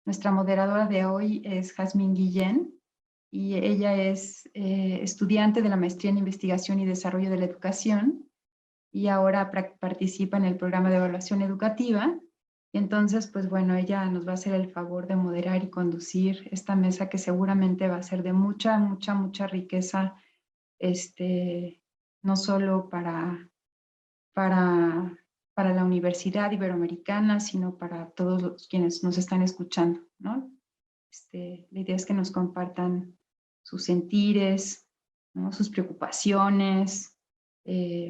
Nuestra moderadora de hoy es Jazmín Guillén y ella es estudiante de la Maestría en Investigación y Desarrollo de la Educación y ahora participa en el programa de evaluación educativa. Y entonces, pues bueno, ella nos va a hacer el favor de moderar y conducir esta mesa que seguramente va a ser de mucha, mucha, mucha riqueza, no solo para la Universidad Iberoamericana, sino para todos los quienes nos están escuchando, ¿no? La idea es que nos compartan sus sentires, ¿no? Sus preocupaciones,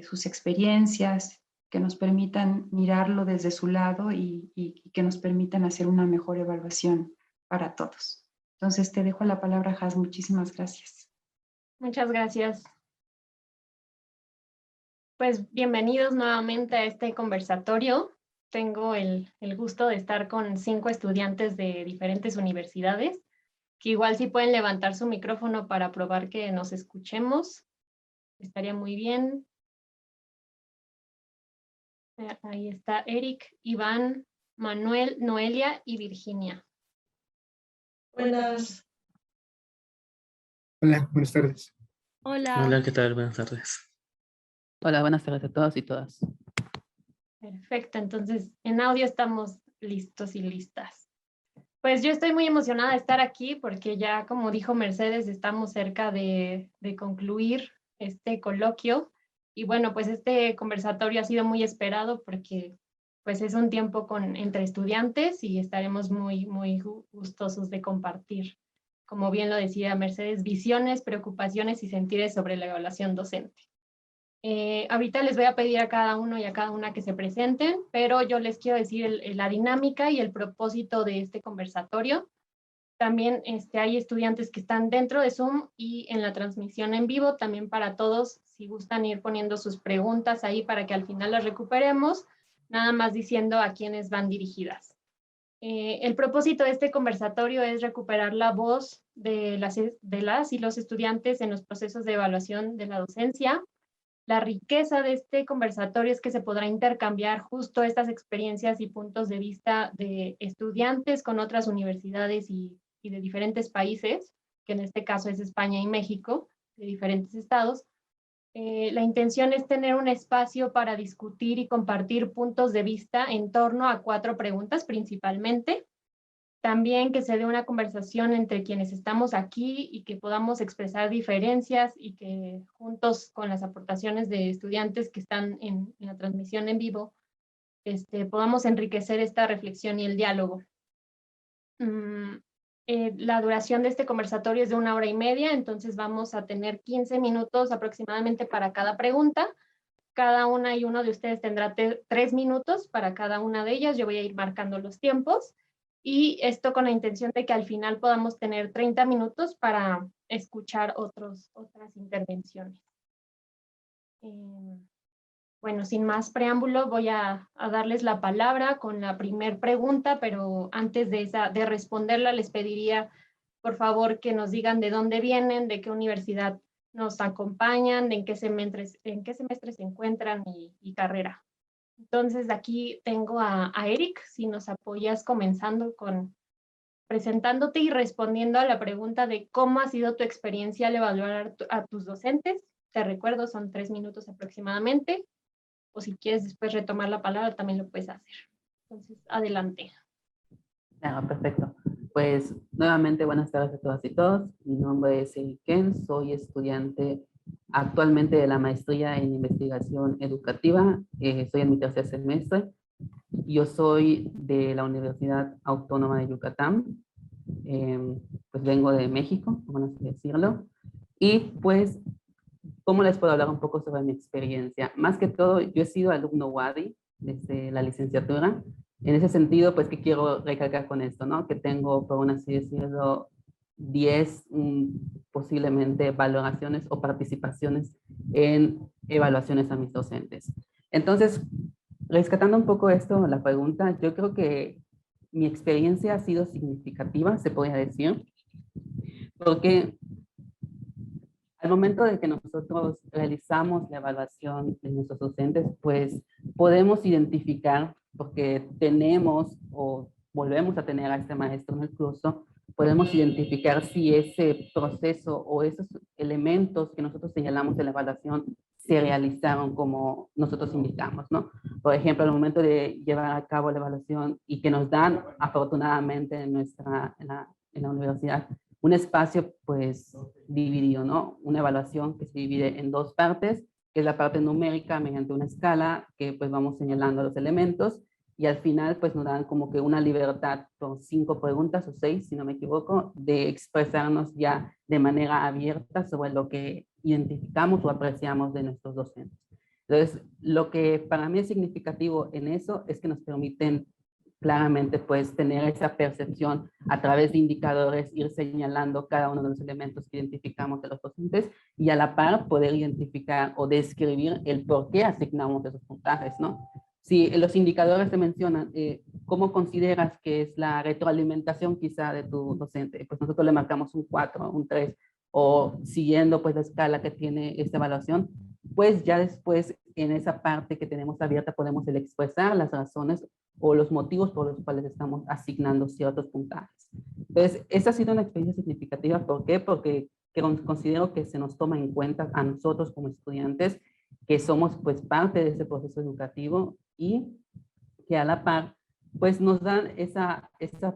sus experiencias, que nos permitan mirarlo desde su lado y que nos permitan hacer una mejor evaluación para todos. Entonces te dejo la palabra, Jaz. Muchísimas gracias. Muchas gracias. Pues bienvenidos nuevamente a este conversatorio. Tengo el gusto de estar con 5 estudiantes de diferentes universidades, que igual si pueden levantar su micrófono para probar que nos escuchemos, estaría muy bien. Ahí está Eric, Iván, Manuel, Noelia y Virginia. Buenas. Hola, buenas tardes. Hola. Hola, ¿qué tal? Buenas tardes. Hola, buenas tardes a todos y todas. Perfecto, entonces en audio estamos listos y listas. Pues yo estoy muy emocionada de estar aquí porque ya, como dijo Mercedes, estamos cerca de concluir este coloquio. Y bueno, pues este conversatorio ha sido muy esperado porque pues es un tiempo entre estudiantes y estaremos muy, muy gustosos de compartir, como bien lo decía Mercedes, visiones, preocupaciones y sentires sobre la evaluación docente. Ahorita les voy a pedir a cada uno y a cada una que se presenten, pero yo les quiero decir la dinámica y el propósito de este conversatorio. También hay estudiantes que están dentro de Zoom y en la transmisión en vivo, también para todos, si gustan ir poniendo sus preguntas ahí para que al final las recuperemos, nada más diciendo a quiénes van dirigidas. El propósito de este conversatorio es recuperar la voz de las y los estudiantes en los procesos de evaluación de la docencia. La riqueza de este conversatorio es que se podrá intercambiar justo estas experiencias y puntos de vista de estudiantes con otras universidades y de diferentes países, que en este caso es España y México, de diferentes estados. La intención es tener un espacio para discutir y compartir puntos de vista en torno a 4 preguntas principalmente. También que se dé una conversación entre quienes estamos aquí y que podamos expresar diferencias y que juntos con las aportaciones de estudiantes que están en la transmisión en vivo, podamos enriquecer esta reflexión y el diálogo. La duración de este conversatorio es de 1 hora y media, entonces vamos a tener 15 minutos aproximadamente para cada pregunta. Cada una y uno de ustedes tendrá 3 minutos para cada una de ellas. Yo voy a ir marcando los tiempos. Y esto con la intención de que al final podamos tener 30 minutos para escuchar otras intervenciones. Bueno, sin más preámbulo, voy a darles la palabra con la primera pregunta, pero antes de responderla les pediría, por favor, que nos digan de dónde vienen, de qué universidad nos acompañan, en qué semestre se encuentran y carrera. Entonces, aquí tengo a Eric, si nos apoyas comenzando presentándote y respondiendo a la pregunta de cómo ha sido tu experiencia al evaluar a tus docentes. Te recuerdo, son 3 minutos aproximadamente, o si quieres después retomar la palabra, también lo puedes hacer. Entonces, adelante. Perfecto. Pues, nuevamente, buenas tardes a todas y todos. Mi nombre es Eric Ken, soy estudiante actualmente de la maestría en investigación educativa. Estoy en mi 3er semestre. Yo soy de la Universidad Autónoma de Yucatán. Pues vengo de México, vamos a decirlo. Y pues, ¿cómo les puedo hablar un poco sobre mi experiencia? Más que todo, yo he sido alumno WADI desde la licenciatura. En ese sentido, pues, ¿qué quiero recalcar con esto, no? Que tengo, por así decirlo, 10 posiblemente valoraciones o participaciones en evaluaciones a mis docentes. Entonces, rescatando un poco esto, la pregunta, yo creo que mi experiencia ha sido significativa, se podría decir, porque al momento de que nosotros realizamos la evaluación de nuestros docentes, pues podemos identificar, porque tenemos o volvemos a tener a este maestro en el curso, podemos identificar si ese proceso o esos elementos que nosotros señalamos en la evaluación se realizaron como nosotros indicamos, ¿no? Por ejemplo, al momento de llevar a cabo la evaluación y que nos dan, afortunadamente, en la universidad, un espacio, pues, dividido, ¿no? Una evaluación que se divide en dos partes, que es la parte numérica mediante una escala, que pues vamos señalando los elementos, y al final pues nos dan como que una libertad por 5 preguntas o 6, si no me equivoco, de expresarnos ya de manera abierta sobre lo que identificamos o apreciamos de nuestros docentes. Entonces, lo que para mí es significativo en eso es que nos permiten claramente pues tener esa percepción a través de indicadores, ir señalando cada uno de los elementos que identificamos de los docentes y a la par poder identificar o describir el por qué asignamos esos puntajes, ¿no? Si los indicadores te mencionan, ¿cómo consideras que es la retroalimentación quizá de tu docente? Pues nosotros le marcamos un 4, un 3, o siguiendo pues la escala que tiene esta evaluación, pues ya después en esa parte que tenemos abierta podemos expresar las razones o los motivos por los cuales estamos asignando ciertos puntajes. Entonces, esa ha sido una experiencia significativa. ¿Por qué? Porque considero que se nos toma en cuenta a nosotros como estudiantes, que somos pues parte de ese proceso educativo y que a la par pues nos dan esa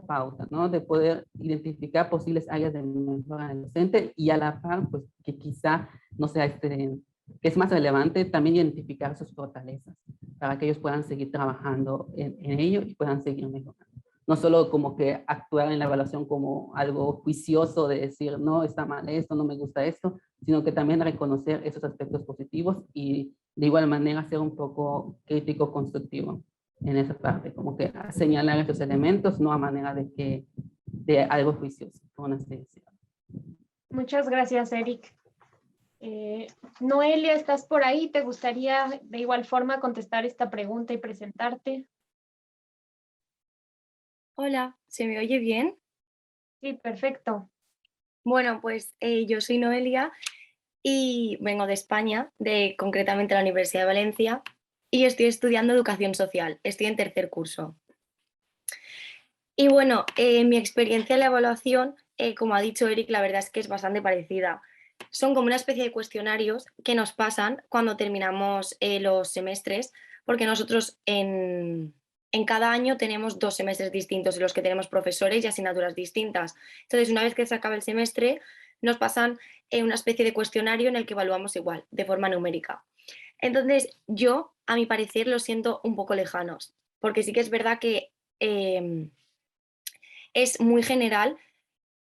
pauta, ¿no? De poder identificar posibles áreas de mejora en el docente y a la par pues que quizá no sea que es más relevante también identificar sus fortalezas para que ellos puedan seguir trabajando en ello y puedan seguir mejorando. No solo como que actuar en la evaluación como algo juicioso de decir, no, está mal esto, no me gusta esto, sino que también reconocer esos aspectos positivos y de igual manera ser un poco crítico constructivo en esa parte, como que señalar esos elementos, no a manera de algo juicioso, por así decirlo. Muchas gracias, Eric. Noelia, ¿estás por ahí? ¿Te gustaría de igual forma contestar esta pregunta y presentarte? Hola, ¿se me oye bien? Sí, perfecto. Bueno, pues yo soy Noelia y vengo de España, concretamente la Universidad de Valencia, y estoy estudiando educación social. Estoy en tercer curso. Y bueno, mi experiencia en la evaluación, como ha dicho Eric, la verdad es que es bastante parecida. Son como una especie de cuestionarios que nos pasan cuando terminamos los semestres, porque nosotros en cada año tenemos 2 semestres distintos en los que tenemos profesores y asignaturas distintas. Entonces, una vez que se acaba el semestre, nos pasan una especie de cuestionario en el que evaluamos igual, de forma numérica. Entonces, yo, a mi parecer, lo siento un poco lejanos, porque sí que es verdad que es muy general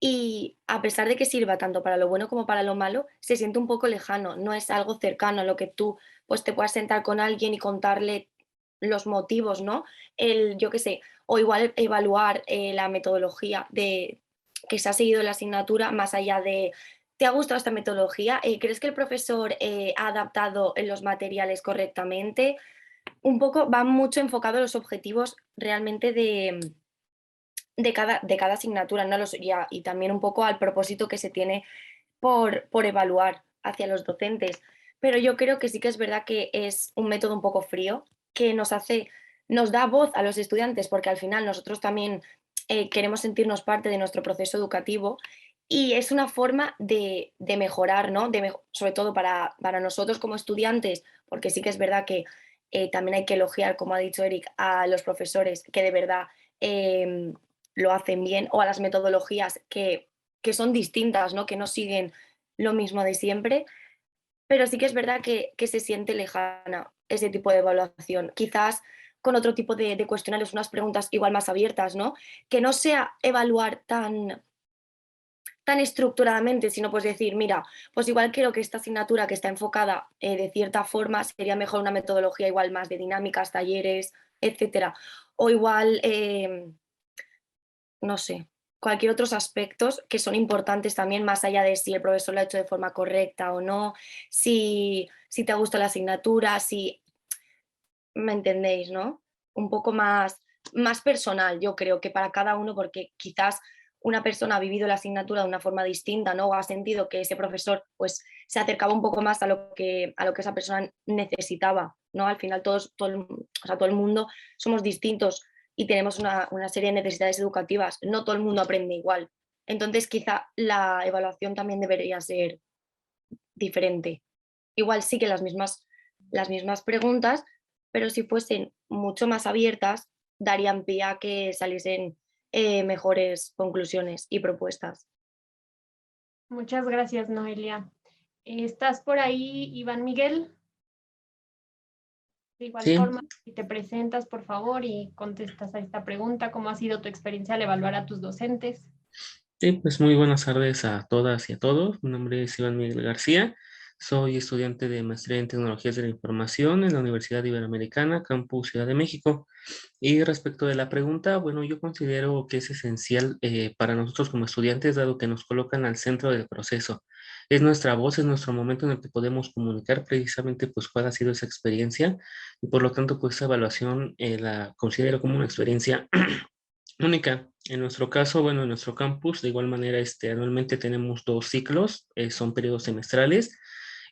y a pesar de que sirva tanto para lo bueno como para lo malo, se siente un poco lejano, no es algo cercano a lo que tú pues te puedas sentar con alguien y contarle los motivos, ¿no? Yo qué sé, o igual evaluar la metodología que se ha seguido en la asignatura más allá de, ¿te ha gustado esta metodología? ¿Crees que el profesor ha adaptado los materiales correctamente? Un poco va mucho enfocado a los objetivos realmente de cada asignatura, ¿no? Y también un poco al propósito que se tiene por evaluar hacia los docentes. Pero yo creo que sí que es verdad que es un método un poco frío, que nos da voz a los estudiantes, porque al final nosotros también queremos sentirnos parte de nuestro proceso educativo y es una forma de mejorar, ¿no? Sobre todo para nosotros como estudiantes, porque sí que es verdad que también hay que elogiar, como ha dicho Eric, a los profesores que de verdad lo hacen bien, o a las metodologías que son distintas, ¿no? Que no siguen lo mismo de siempre, pero sí que es verdad que se siente lejana ese tipo de evaluación. Quizás con otro tipo de cuestionarios, unas preguntas igual más abiertas, ¿no? Que no sea evaluar tan estructuradamente, sino pues decir, mira, pues igual creo que esta asignatura que está enfocada de cierta forma sería mejor una metodología igual más de dinámicas, talleres, etcétera. O igual, no sé, cualquier otros aspectos que son importantes también, más allá de si el profesor lo ha hecho de forma correcta o no, si te gusta la asignatura, si me entendéis, ¿no? Un poco más personal, yo creo que para cada uno, porque quizás una persona ha vivido la asignatura de una forma distinta, ¿no? O ha sentido que ese profesor pues se acercaba un poco más a lo que esa persona necesitaba, ¿no? Al final todo el mundo somos distintos, y tenemos una serie de necesidades educativas. No todo el mundo aprende igual. Entonces quizá la evaluación también debería ser diferente. Igual sí que las mismas preguntas, pero si fuesen mucho más abiertas, darían pie a que saliesen mejores conclusiones y propuestas. Muchas gracias, Noelia. ¿Estás por ahí, Iván Miguel? De igual Sí, forma, si te presentas, por favor, y contestas a esta pregunta, ¿cómo ha sido tu experiencia al evaluar a tus docentes? sí, pues muy buenas tardes a todas y a todos. Mi nombre es Iván Miguel García. Soy estudiante de Maestría en Tecnologías de la Información en la Universidad Iberoamericana, Campus Ciudad de México. Y respecto de la pregunta, bueno, yo considero que es esencial para nosotros como estudiantes, dado que nos colocan al centro del proceso. Es nuestra voz, es nuestro momento en el que podemos comunicar precisamente pues cuál ha sido esa experiencia y por lo tanto pues esa evaluación la considero como una experiencia única. En nuestro caso, bueno, en nuestro campus, de igual manera, anualmente tenemos 2 ciclos, son periodos semestrales.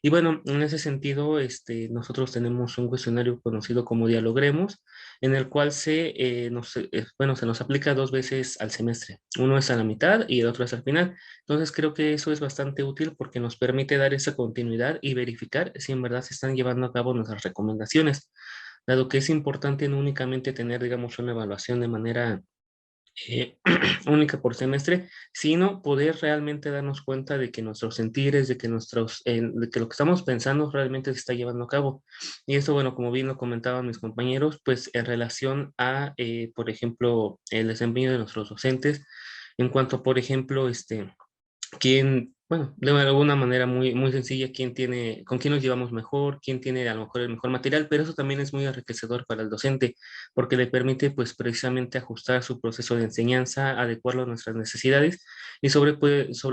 Y bueno, en ese sentido, nosotros tenemos un cuestionario conocido como Dialogremos, en el cual se nos aplica 2 veces al semestre. Uno es a la mitad y el otro es al final. Entonces creo que eso es bastante útil porque nos permite dar esa continuidad y verificar si en verdad se están llevando a cabo nuestras recomendaciones, dado que es importante no únicamente tener, digamos, una evaluación de manera eh, única por semestre, sino poder realmente darnos cuenta de que nuestros sentires, de que lo que estamos pensando realmente se está llevando a cabo. Y esto, bueno, como bien lo comentaban mis compañeros, pues en relación a, por ejemplo, el desempeño de nuestros docentes, en cuanto, por ejemplo, quién, bueno, de alguna manera muy, muy sencilla, con quién nos llevamos mejor, quién tiene a lo mejor el mejor material, pero eso también es muy enriquecedor para el docente, porque le permite pues precisamente ajustar su proceso de enseñanza, adecuarlo a nuestras necesidades y sobre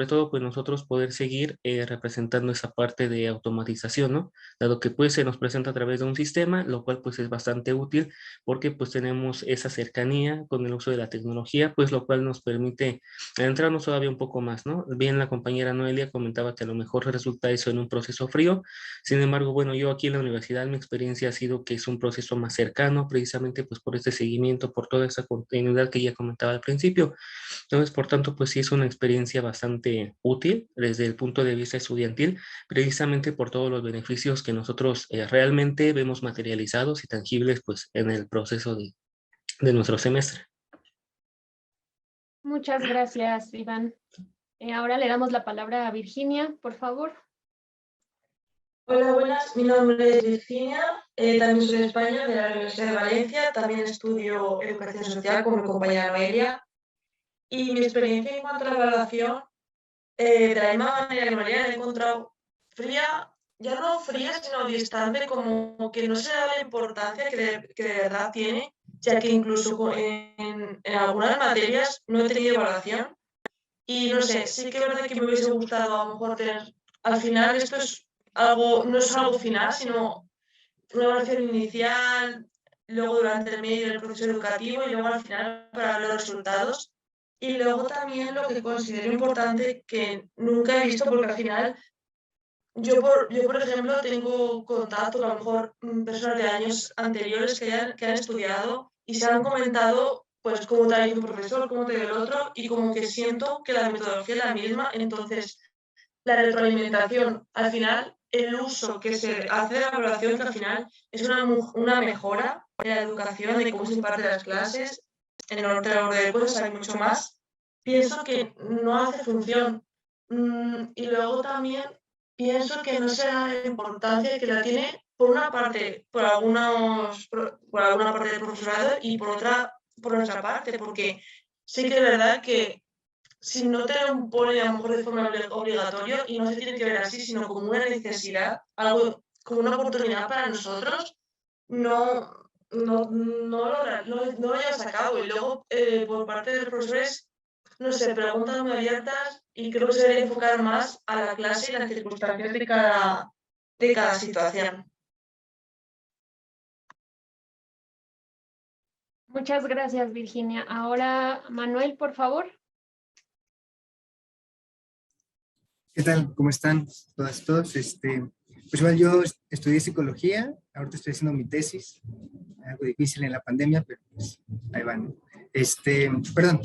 todo pues nosotros poder seguir representando esa parte de automatización, ¿no? Dado que pues se nos presenta a través de un sistema, lo cual pues es bastante útil porque pues tenemos esa cercanía con el uso de la tecnología, pues lo cual nos permite adentrarnos todavía un poco más, ¿no? Bien, la compañera Noelia comentaba que a lo mejor resulta eso en un proceso frío. Sin embargo, bueno, yo aquí en la universidad mi experiencia ha sido que es un proceso más cercano, precisamente pues por este seguimiento, por toda esa continuidad que ya comentaba al principio. Entonces, por tanto, pues sí es una experiencia bastante útil desde el punto de vista estudiantil, precisamente por todos los beneficios que nosotros realmente vemos materializados y tangibles pues en el proceso de nuestro semestre. Muchas gracias, Iván. Ahora le damos la palabra a Virginia, por favor. Hola, buenas. Mi nombre es Virginia. También soy de España, de la Universidad de Valencia. También estudio Educación Social con mi compañera Noelia. Y mi experiencia en cuanto a la evaluación, de la misma manera que María, la he encontrado fría, ya no fría, sino distante, como que no se da la importancia que de verdad tiene, ya que incluso en algunas materias no he tenido evaluación. Y no sé, sí que es verdad que me hubiese gustado a lo mejor tener, al final esto es algo, no es algo final, sino una evaluación inicial, luego durante el medio del proceso educativo y luego al final para los resultados. Y luego también lo que considero importante que nunca he visto, porque al final yo por ejemplo, tengo contacto con a lo mejor personas de años anteriores que han estudiado y se han comentado pues cómo te ha ido un profesor, cómo te ha ido el otro, y como que siento que la metodología es la misma. Entonces la retroalimentación, al final, el uso que se hace de la evaluación, que al final es una mejora en la educación, de cómo se imparten las clases, en el orden de cosas hay mucho más, pienso que no hace función. Y luego también pienso que no se da la importancia que la tiene, por una parte, por alguna parte del profesorado y por otra, por nuestra parte, porque sí que es verdad que si no te lo pone a lo mejor de forma obligatorio y no se tiene que ver así, sino como una necesidad, algo como una oportunidad para nosotros, no lo llevas a cabo. Y luego, por parte de los profesores, no sé, preguntas muy abiertas, y creo que se debe enfocar más a la clase y las circunstancias de cada situación. Muchas gracias, Virginia. Ahora, Manuel, por favor. ¿Qué tal? ¿Cómo están todas y todos? Pues igual yo estudié psicología, ahorita estoy haciendo mi tesis algo difícil en la pandemia, pero pues ahí van. Perdón.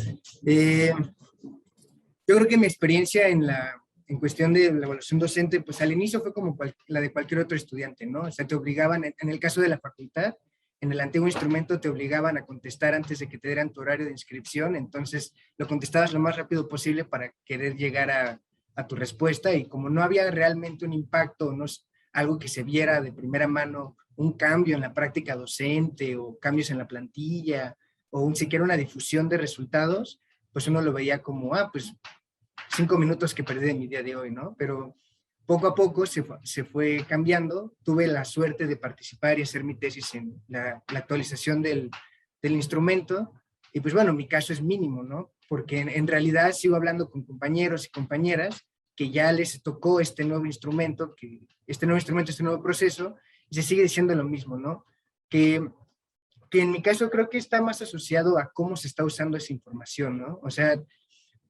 Yo creo que mi experiencia en cuestión de la evaluación docente, pues al inicio fue como la de cualquier otro estudiante, ¿no? O sea, te obligaban, en el caso de la facultad, en el antiguo instrumento te obligaban a contestar antes de que te dieran tu horario de inscripción, entonces lo contestabas lo más rápido posible para querer llegar a tu respuesta, y como no había realmente un impacto, no, algo que se viera de primera mano, un cambio en la práctica docente o cambios en la plantilla o siquiera una difusión de resultados, pues uno lo veía como, pues 5 minutos que perdí de mi día de hoy, ¿no? Pero poco a poco se fue cambiando. Tuve la suerte de participar y hacer mi tesis en la actualización del instrumento, y pues bueno, mi caso es mínimo, ¿no? Porque en realidad sigo hablando con compañeros y compañeras que ya les tocó este nuevo instrumento, este nuevo proceso, y se sigue diciendo lo mismo, ¿no? Que en mi caso creo que está más asociado a cómo se está usando esa información, ¿no? O sea,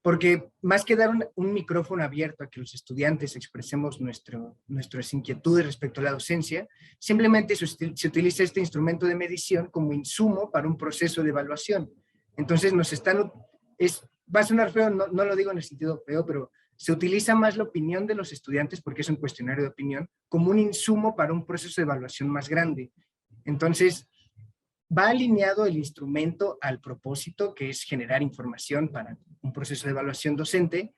porque más que dar un micrófono abierto a que los estudiantes expresemos nuestras inquietudes respecto a la docencia, simplemente se utiliza este instrumento de medición como insumo para un proceso de evaluación. Entonces va a sonar feo, no lo digo en el sentido feo, pero se utiliza más la opinión de los estudiantes, porque es un cuestionario de opinión, como un insumo para un proceso de evaluación más grande. Entonces, va alineado el instrumento al propósito, que es generar información para un proceso de evaluación docente,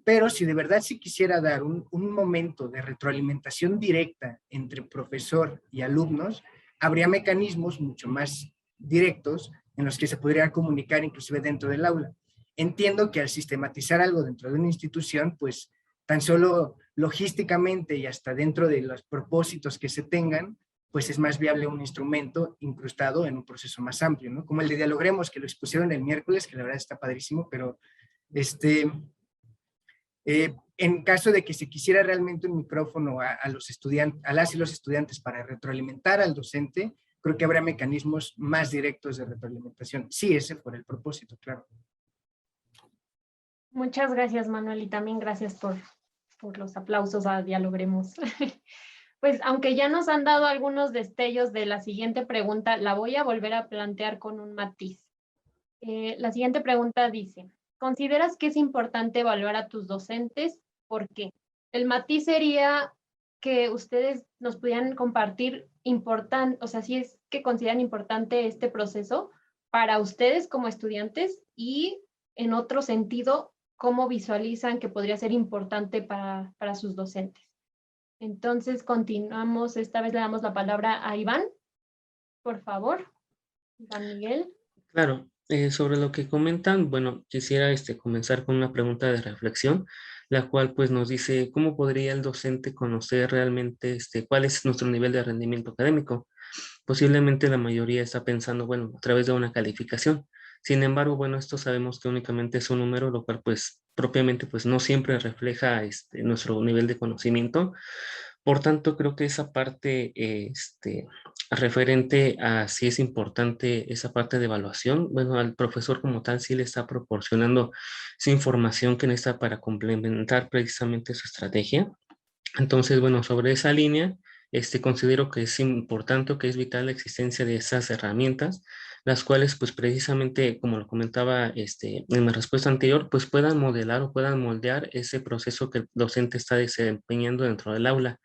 pero si de verdad se quisiera dar un momento de retroalimentación directa entre profesor y alumnos, habría mecanismos mucho más directos en los que se podría comunicar inclusive dentro del aula. Entiendo que al sistematizar algo dentro de una institución, pues tan solo logísticamente y hasta dentro de los propósitos que se tengan, pues es más viable un instrumento incrustado en un proceso más amplio, ¿no? Como el de Dialogremos, que lo expusieron el miércoles, que la verdad está padrísimo, pero en caso de que se quisiera realmente un micrófono a los estudiantes, a las y los estudiantes para retroalimentar al docente, creo que habrá mecanismos más directos de retroalimentación. Sí, ese fue el propósito, claro. Muchas gracias, Manuel, y también gracias por los aplausos a Dialogremos. Pues aunque ya nos han dado algunos destellos de la siguiente pregunta, la voy a volver a plantear con un matiz. La siguiente pregunta dice, ¿consideras que es importante evaluar a tus docentes? ¿Por qué? El matiz sería que ustedes nos pudieran compartir o sea, si es que consideran importante este proceso para ustedes como estudiantes, y en otro sentido, ¿cómo visualizan que podría ser importante para sus docentes? Entonces, continuamos. Esta vez le damos la palabra a Iván, por favor. Iván Miguel. Claro, sobre lo que comentan, bueno, quisiera comenzar con una pregunta de reflexión, la cual pues nos dice, ¿cómo podría el docente conocer realmente cuál es nuestro nivel de rendimiento académico? Posiblemente la mayoría está pensando, bueno, a través de una calificación. Sin embargo, bueno, esto sabemos que únicamente es un número, lo cual pues propiamente pues no siempre refleja nuestro nivel de conocimiento. Por tanto, creo que esa parte referente a si es importante esa parte de evaluación, bueno, al profesor como tal sí le está proporcionando esa información que necesita para complementar precisamente su estrategia. Entonces, bueno, sobre esa línea, considero que es importante o que es vital la existencia de esas herramientas, las cuales, pues precisamente, como lo comentaba en mi respuesta anterior, pues puedan modelar o puedan moldear ese proceso que el docente está desempeñando dentro del aula.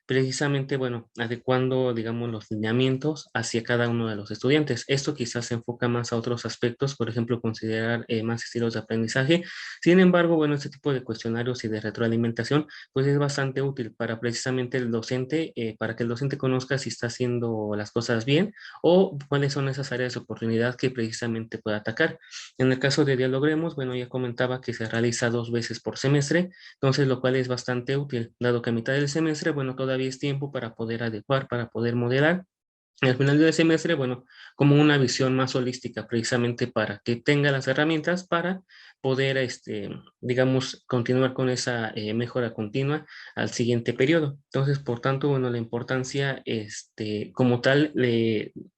Precisamente, bueno, adecuando, digamos, los lineamientos hacia cada uno de los estudiantes. Esto quizás se enfoca más a otros aspectos, por ejemplo, considerar más estilos de aprendizaje. Sin embargo, bueno, este tipo de cuestionarios y de retroalimentación, pues es bastante útil para precisamente el docente, para que el docente conozca si está haciendo las cosas bien o cuáles son esas áreas de oportunidad que precisamente puede atacar. En el caso de Dialogremos, bueno, ya comentaba que se realiza 2 veces por semestre, entonces lo cual es bastante útil, dado que a mitad del semestre, bueno, todavía es tiempo para poder adecuar, para poder modelar. Y al final del semestre, bueno, como una visión más holística, precisamente para que tenga las herramientas para poder, digamos, continuar con esa mejora continua al siguiente periodo. Entonces, por tanto, bueno, la importancia como tal,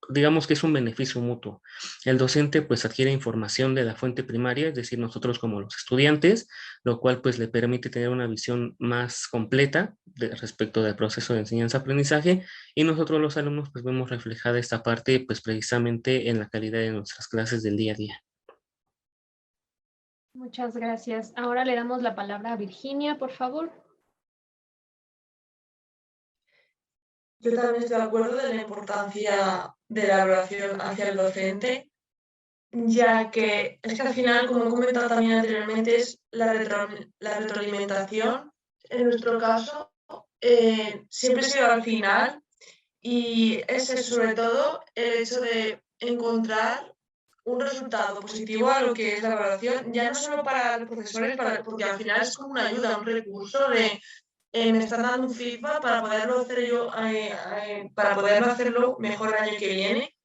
digamos que es un beneficio mutuo. El docente pues adquiere información de la fuente primaria, es decir, nosotros como los estudiantes, lo cual pues le permite tener una visión más completa respecto del proceso de enseñanza-aprendizaje, y nosotros los alumnos pues vemos reflejada esta parte pues precisamente en la calidad de nuestras clases del día a día. Muchas gracias. Ahora le damos la palabra a Virginia, por favor. Yo también estoy de acuerdo de la importancia de la evaluación hacia el docente, ya que es que al final, como he comentado también anteriormente, es la retroalimentación. En nuestro caso, siempre se va al final, y ese es sobre todo el hecho de encontrar un resultado positivo a lo que es la evaluación, ya no solo para los profesores, porque al final es como una ayuda, un recurso de me están dando un feedback para poderlo hacer yo, para poderlo hacerlo mejor el año que viene.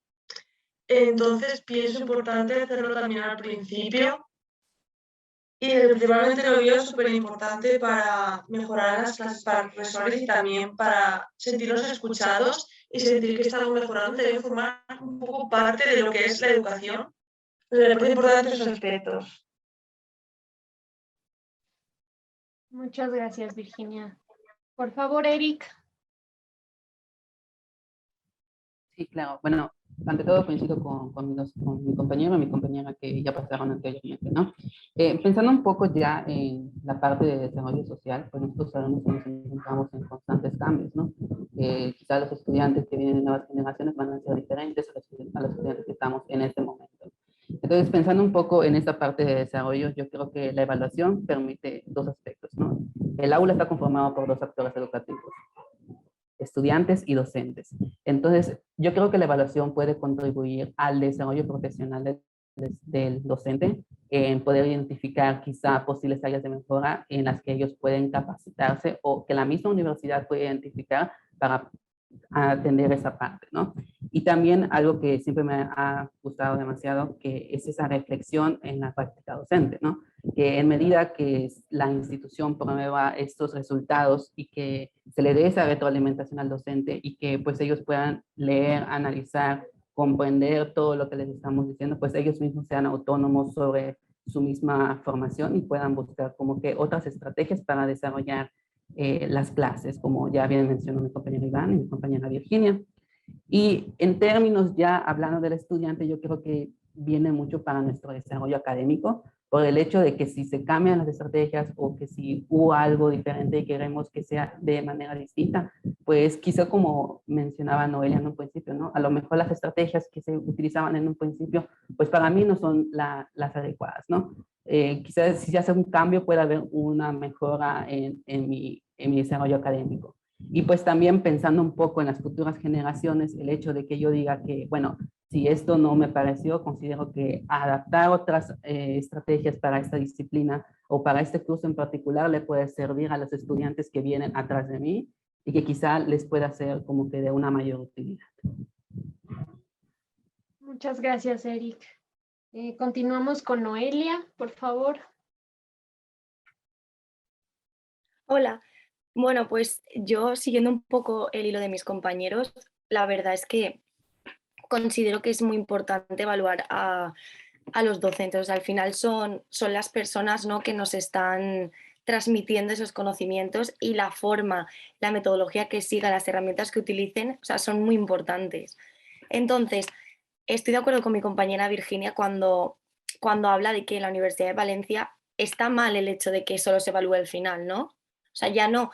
Entonces pienso importante hacerlo también al principio, y principalmente lo veo súper importante para mejorar las clases para los profesores y también para sentirnos escuchados y sentir que estamos mejorando. Debe formar un poco parte de lo que es la educación. Me parece importante esos aspectos. Muchas gracias, Virginia. Por favor, Eric. Sí, claro. Bueno, ante todo coincido con mi compañero y mi compañera que ya pasaron anteriormente, ¿no? Pensando un poco ya en la parte de desarrollo social, pues nosotros sabemos que nos encontramos en constantes cambios, ¿no? Quizás los estudiantes que vienen de nuevas generaciones van a ser diferentes a los estudiantes que estamos en este momento. Entonces, pensando un poco en esta parte de desarrollo, yo creo que la evaluación permite dos aspectos, ¿no? El aula está conformado por dos actores educativos, estudiantes y docentes. Entonces, yo creo que la evaluación puede contribuir al desarrollo profesional del docente, en poder identificar quizá posibles áreas de mejora en las que ellos pueden capacitarse o que la misma universidad puede identificar para atender esa parte, ¿no? Y también algo que siempre me ha gustado demasiado, que es esa reflexión en la práctica docente, ¿no? Que en medida que la institución promueva estos resultados y que se le dé esa retroalimentación al docente y que pues ellos puedan leer, analizar, comprender todo lo que les estamos diciendo, pues ellos mismos sean autónomos sobre su misma formación y puedan buscar como que otras estrategias para desarrollar las clases, como ya bien mencionó mi compañero Iván y mi compañera Virginia. Y en términos ya hablando del estudiante, yo creo que viene mucho para nuestro desarrollo académico, por el hecho de que si se cambian las estrategias o que si hubo algo diferente y queremos que sea de manera distinta, pues quizá como mencionaba Noelia en un principio, ¿no? A lo mejor las estrategias que se utilizaban en un principio, pues para mí no son las adecuadas, ¿no? Quizás si se hace un cambio puede haber una mejora en mi desarrollo académico. Y pues también pensando un poco en las futuras generaciones, el hecho de que yo diga que, bueno, si esto no me pareció, considero que adaptar otras estrategias para esta disciplina o para este curso en particular le puede servir a los estudiantes que vienen atrás de mí y que quizá les pueda ser como que de una mayor utilidad. Muchas gracias, Eric. Continuamos con Noelia, por favor. Hola. Bueno, pues yo siguiendo un poco el hilo de mis compañeros, la verdad es que considero que es muy importante evaluar a los docentes. O sea, al final son las personas, ¿no?, que nos están transmitiendo esos conocimientos, y la forma, la metodología que sigan, las herramientas que utilicen, o sea, son muy importantes. Entonces, estoy de acuerdo con mi compañera Virginia cuando habla de que en la Universidad de Valencia está mal el hecho de que solo se evalúe el final, ¿no? O sea, ya no.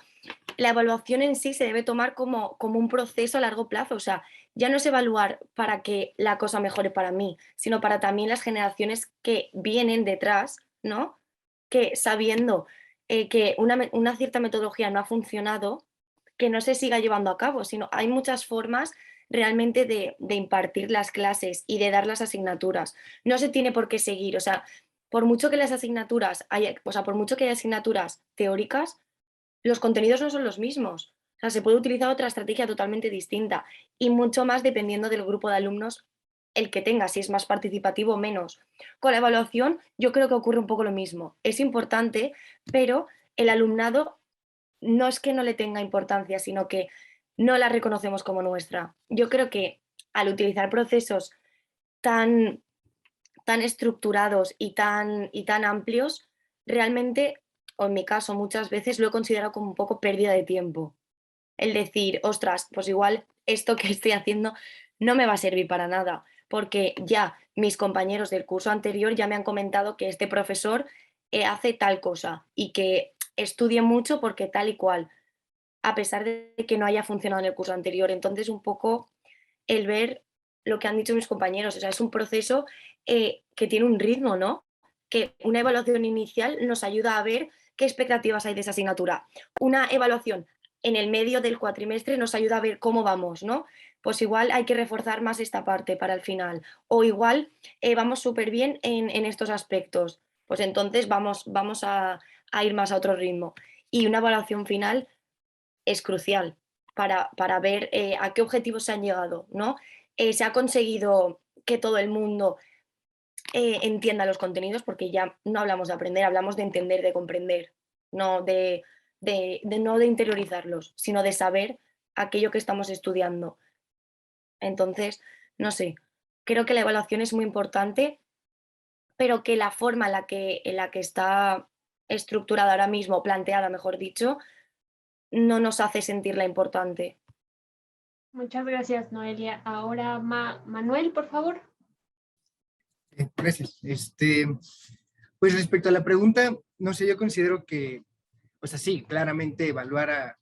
La evaluación en sí se debe tomar como un proceso a largo plazo. O sea, ya no es evaluar para que la cosa mejore para mí, sino para también las generaciones que vienen detrás, ¿no? Que sabiendo que una cierta metodología no ha funcionado, que no se siga llevando a cabo, sino hay muchas formas realmente de impartir las clases y de dar las asignaturas. No se tiene por qué seguir, o sea, por mucho que las asignaturas haya, o sea, por mucho que haya asignaturas teóricas, los contenidos no son los mismos. O sea, se puede utilizar otra estrategia totalmente distinta y mucho más dependiendo del grupo de alumnos el que tenga, si es más participativo o menos. Con la evaluación yo creo que ocurre un poco lo mismo. Es importante, pero el alumnado no es que no le tenga importancia, sino que no la reconocemos como nuestra. Yo creo que al utilizar procesos tan, tan estructurados y tan amplios, realmente, o en mi caso muchas veces, lo he considerado como un poco pérdida de tiempo. El decir, ostras, pues igual esto que estoy haciendo no me va a servir para nada, porque ya mis compañeros del curso anterior ya me han comentado que este profesor hace tal cosa y que estudie mucho porque tal y cual, a pesar de que no haya funcionado en el curso anterior. Entonces, un poco el ver lo que han dicho mis compañeros, o sea, es un proceso que tiene un ritmo, ¿no? Que una evaluación inicial nos ayuda a ver qué expectativas hay de esa asignatura. Una evaluación en el medio del cuatrimestre nos ayuda a ver cómo vamos, ¿no? Pues igual hay que reforzar más esta parte para el final. O igual vamos súper bien en estos aspectos. Pues entonces vamos a ir más a otro ritmo. Y una evaluación final es crucial para ver a qué objetivos se han llegado, ¿no? Se ha conseguido que todo el mundo entienda los contenidos, porque ya no hablamos de aprender, hablamos de entender, de comprender, no no de interiorizarlos, sino de saber aquello que estamos estudiando. Entonces, no sé, creo que la evaluación es muy importante, pero que la forma en la que está estructurada ahora mismo, planteada, mejor dicho, no nos hace sentirla importante. Muchas gracias, Noelia. Ahora, Manuel, por favor. Gracias. Pues respecto a la pregunta, no sé, yo considero que, pues así, claramente evaluar a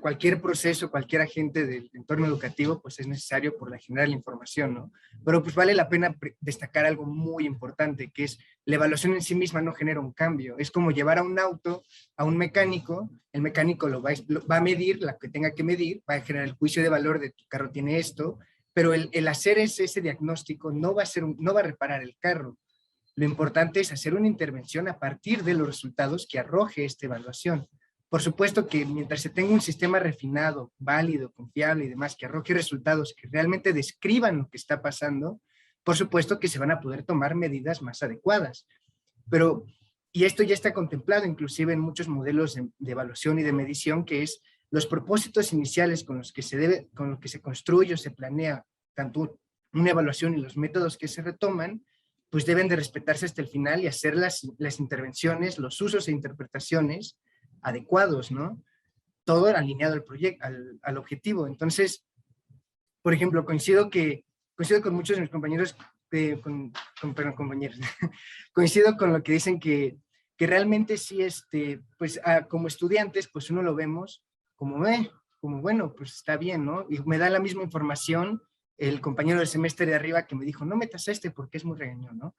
cualquier proceso, cualquier agente del entorno educativo, pues es necesario por la generar la información, ¿no? Pero pues vale la pena destacar algo muy importante, que es la evaluación en sí misma no genera un cambio. Es como llevar a un auto a un mecánico, el mecánico lo va a medir, la que tenga que medir, va a generar el juicio de valor de tu carro tiene esto, pero el hacer ese diagnóstico no va a reparar el carro. Lo importante es hacer una intervención a partir de los resultados que arroje esta evaluación. Por supuesto que mientras se tenga un sistema refinado, válido, confiable y demás, que arroje resultados que realmente describan lo que está pasando, por supuesto que se van a poder tomar medidas más adecuadas. Pero, y esto ya está contemplado inclusive en muchos modelos de evaluación y de medición, que es los propósitos iniciales con los que se construye o se planea tanto una evaluación y los métodos que se retoman, pues deben de respetarse hasta el final y hacer las intervenciones, los usos e interpretaciones adecuados, ¿no? Todo alineado al proyecto, al objetivo. Entonces, por ejemplo, coincido con muchos de mis compañeros, perdón, compañeros, coincido con lo que dicen que realmente sí, pues como estudiantes, pues uno lo vemos como bueno, pues está bien, ¿no? Y me da la misma información el compañero del semestre de arriba que me dijo, no metas porque es muy regañón, ¿no?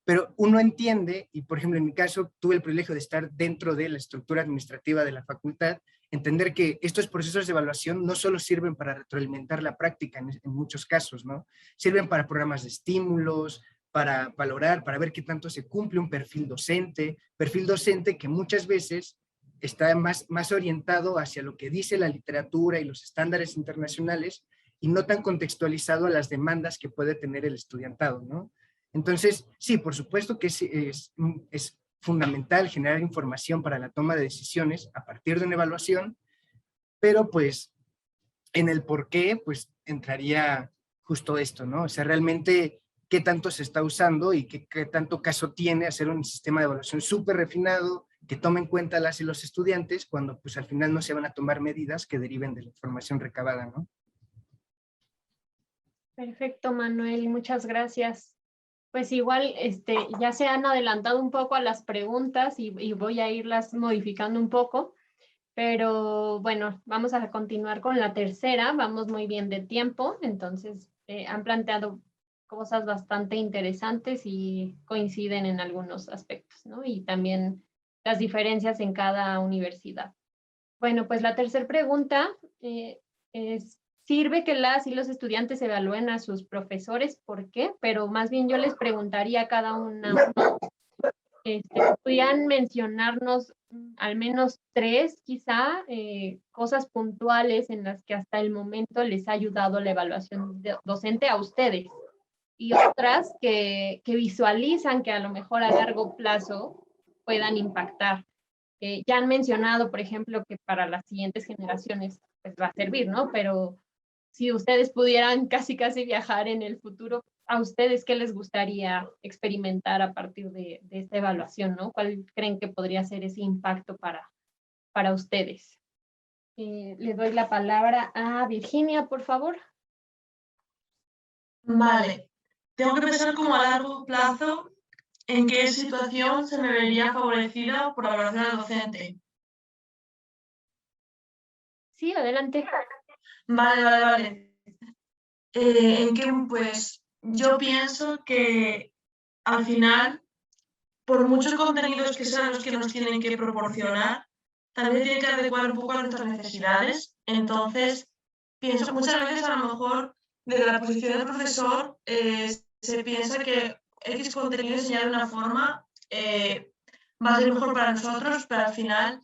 Pero uno entiende, y por ejemplo en mi caso tuve el privilegio de estar dentro de la estructura administrativa de la facultad, entender que estos procesos de evaluación no solo sirven para retroalimentar la práctica en muchos casos, ¿no? Sirven para programas de estímulos, para valorar, para ver qué tanto se cumple un perfil docente que muchas veces está más orientado hacia lo que dice la literatura y los estándares internacionales y no tan contextualizado a las demandas que puede tener el estudiantado, ¿no? Entonces, sí, por supuesto que es fundamental generar información para la toma de decisiones a partir de una evaluación, pero pues en el por qué, pues entraría justo esto, ¿no? O sea, realmente qué tanto se está usando y qué tanto caso tiene hacer un sistema de evaluación súper refinado que tome en cuenta las y los estudiantes cuando pues al final no se van a tomar medidas que deriven de la información recabada, ¿no? Perfecto, Manuel, muchas gracias. Pues igual ya se han adelantado un poco a las preguntas y voy a irlas modificando un poco, pero bueno, vamos a continuar con la tercera, vamos muy bien de tiempo, entonces han planteado cosas bastante interesantes y coinciden en algunos aspectos, ¿no? Y también las diferencias en cada universidad. Bueno, pues la tercera pregunta es, ¿sirve que las y los estudiantes evalúen a sus profesores? ¿Por qué? Pero más bien yo les preguntaría a cada una, ¿podrían mencionarnos al menos 3, quizá, cosas puntuales en las que hasta el momento les ha ayudado la evaluación docente a ustedes? y otras que visualizan que a lo mejor a largo plazo puedan impactar. Ya han mencionado, por ejemplo, que para las siguientes generaciones pues va a servir, ¿no? Pero si ustedes pudieran casi viajar en el futuro, ¿a ustedes qué les gustaría experimentar a partir de esta evaluación, ¿no? ¿Cuál creen que podría ser ese impacto para ustedes? Le doy la palabra a Virginia, por favor. Vale, tengo que pensar como a largo plazo en qué situación se me vería favorecida por la evaluación del docente. Sí, adelante. Vale. En que, pues, yo pienso que al final, por muchos contenidos que sean los que nos tienen que proporcionar, también tienen que adecuar un poco a nuestras necesidades. Entonces, pienso que muchas veces a lo mejor desde la posición del profesor se piensa que X contenido enseñado de una forma va a ser mejor para nosotros, pero al final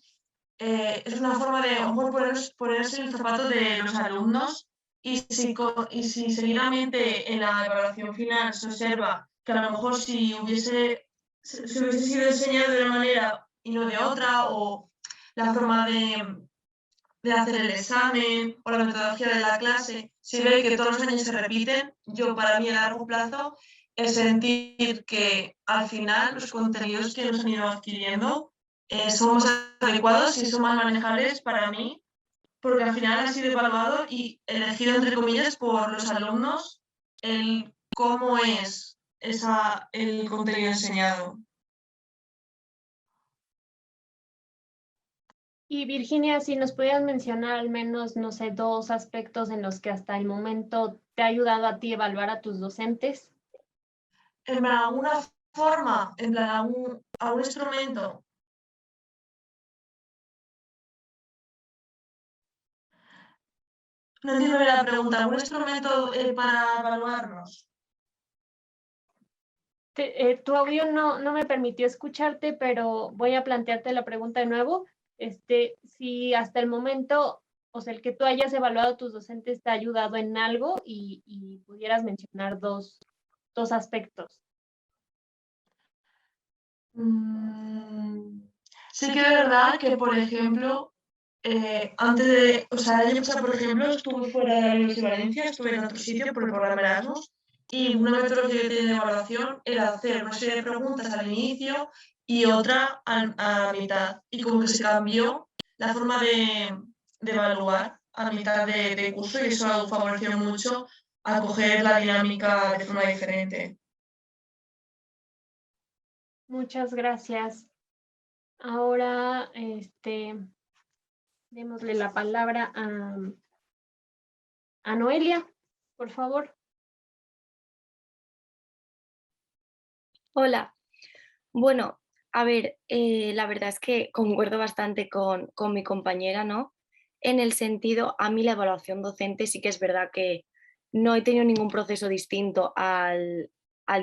es una forma de a lo mejor ponerse en el zapato de los alumnos y si seguidamente en la evaluación final se observa que a lo mejor si hubiese sido enseñado de una manera y no de otra, o la forma de hacer el examen o la metodología de la clase, si ve que todos los años se repiten, yo para mí a largo plazo es sentir que al final los contenidos que nos han ido adquiriendo son más adecuados y son más manejables para mí, porque al final ha sido evaluado y elegido entre comillas por los alumnos el cómo es el contenido enseñado. Y Virginia, si nos pudieras mencionar al menos, no sé, 2 aspectos en los que hasta el momento te ha ayudado a ti evaluar a tus docentes. En plan, alguna forma, en plan, algún instrumento. No entiendo bien la pregunta. ¿Algún instrumento para evaluarnos? Tu audio no me permitió escucharte, pero voy a plantearte la pregunta de nuevo. Si hasta el momento, o sea, el que tú hayas evaluado a tus docentes te ha ayudado en algo y pudieras mencionar dos aspectos. Sí que es verdad que, por ejemplo, antes de, o sea, el año pasado, por ejemplo, estuve fuera de la Universidad de Valencia, estuve en otro sitio por el programa Erasmus, y una metodología que tiene de evaluación era hacer una serie de preguntas al inicio y otra a mitad. Y como que se cambió la forma de evaluar a mitad de curso y eso favoreció mucho a coger la dinámica de forma diferente. Muchas gracias. Ahora, démosle la palabra a Noelia, por favor. Hola. Bueno, a ver, la verdad es que concuerdo bastante con mi compañera, ¿no? En el sentido, a mí la evaluación docente sí que es verdad que no he tenido ningún proceso distinto al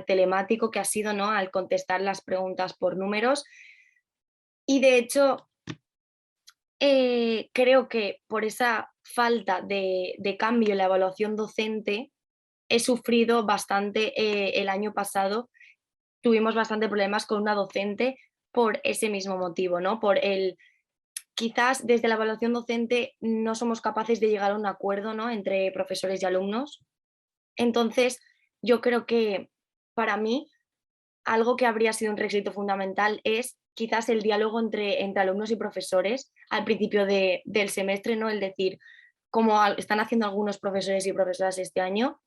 telemático que ha sido, ¿no? Al contestar las preguntas por números. Y de hecho, creo que por esa falta de cambio en la evaluación docente, he sufrido bastante el año pasado. Tuvimos bastante problemas con una docente por ese mismo motivo, ¿no? Quizás desde la evaluación docente no somos capaces de llegar a un acuerdo, ¿no? Entre profesores y alumnos. Entonces, yo creo que para mí algo que habría sido un requisito fundamental es quizás el diálogo entre alumnos y profesores al principio del semestre, ¿no? El decir, como están haciendo algunos profesores y profesoras este año,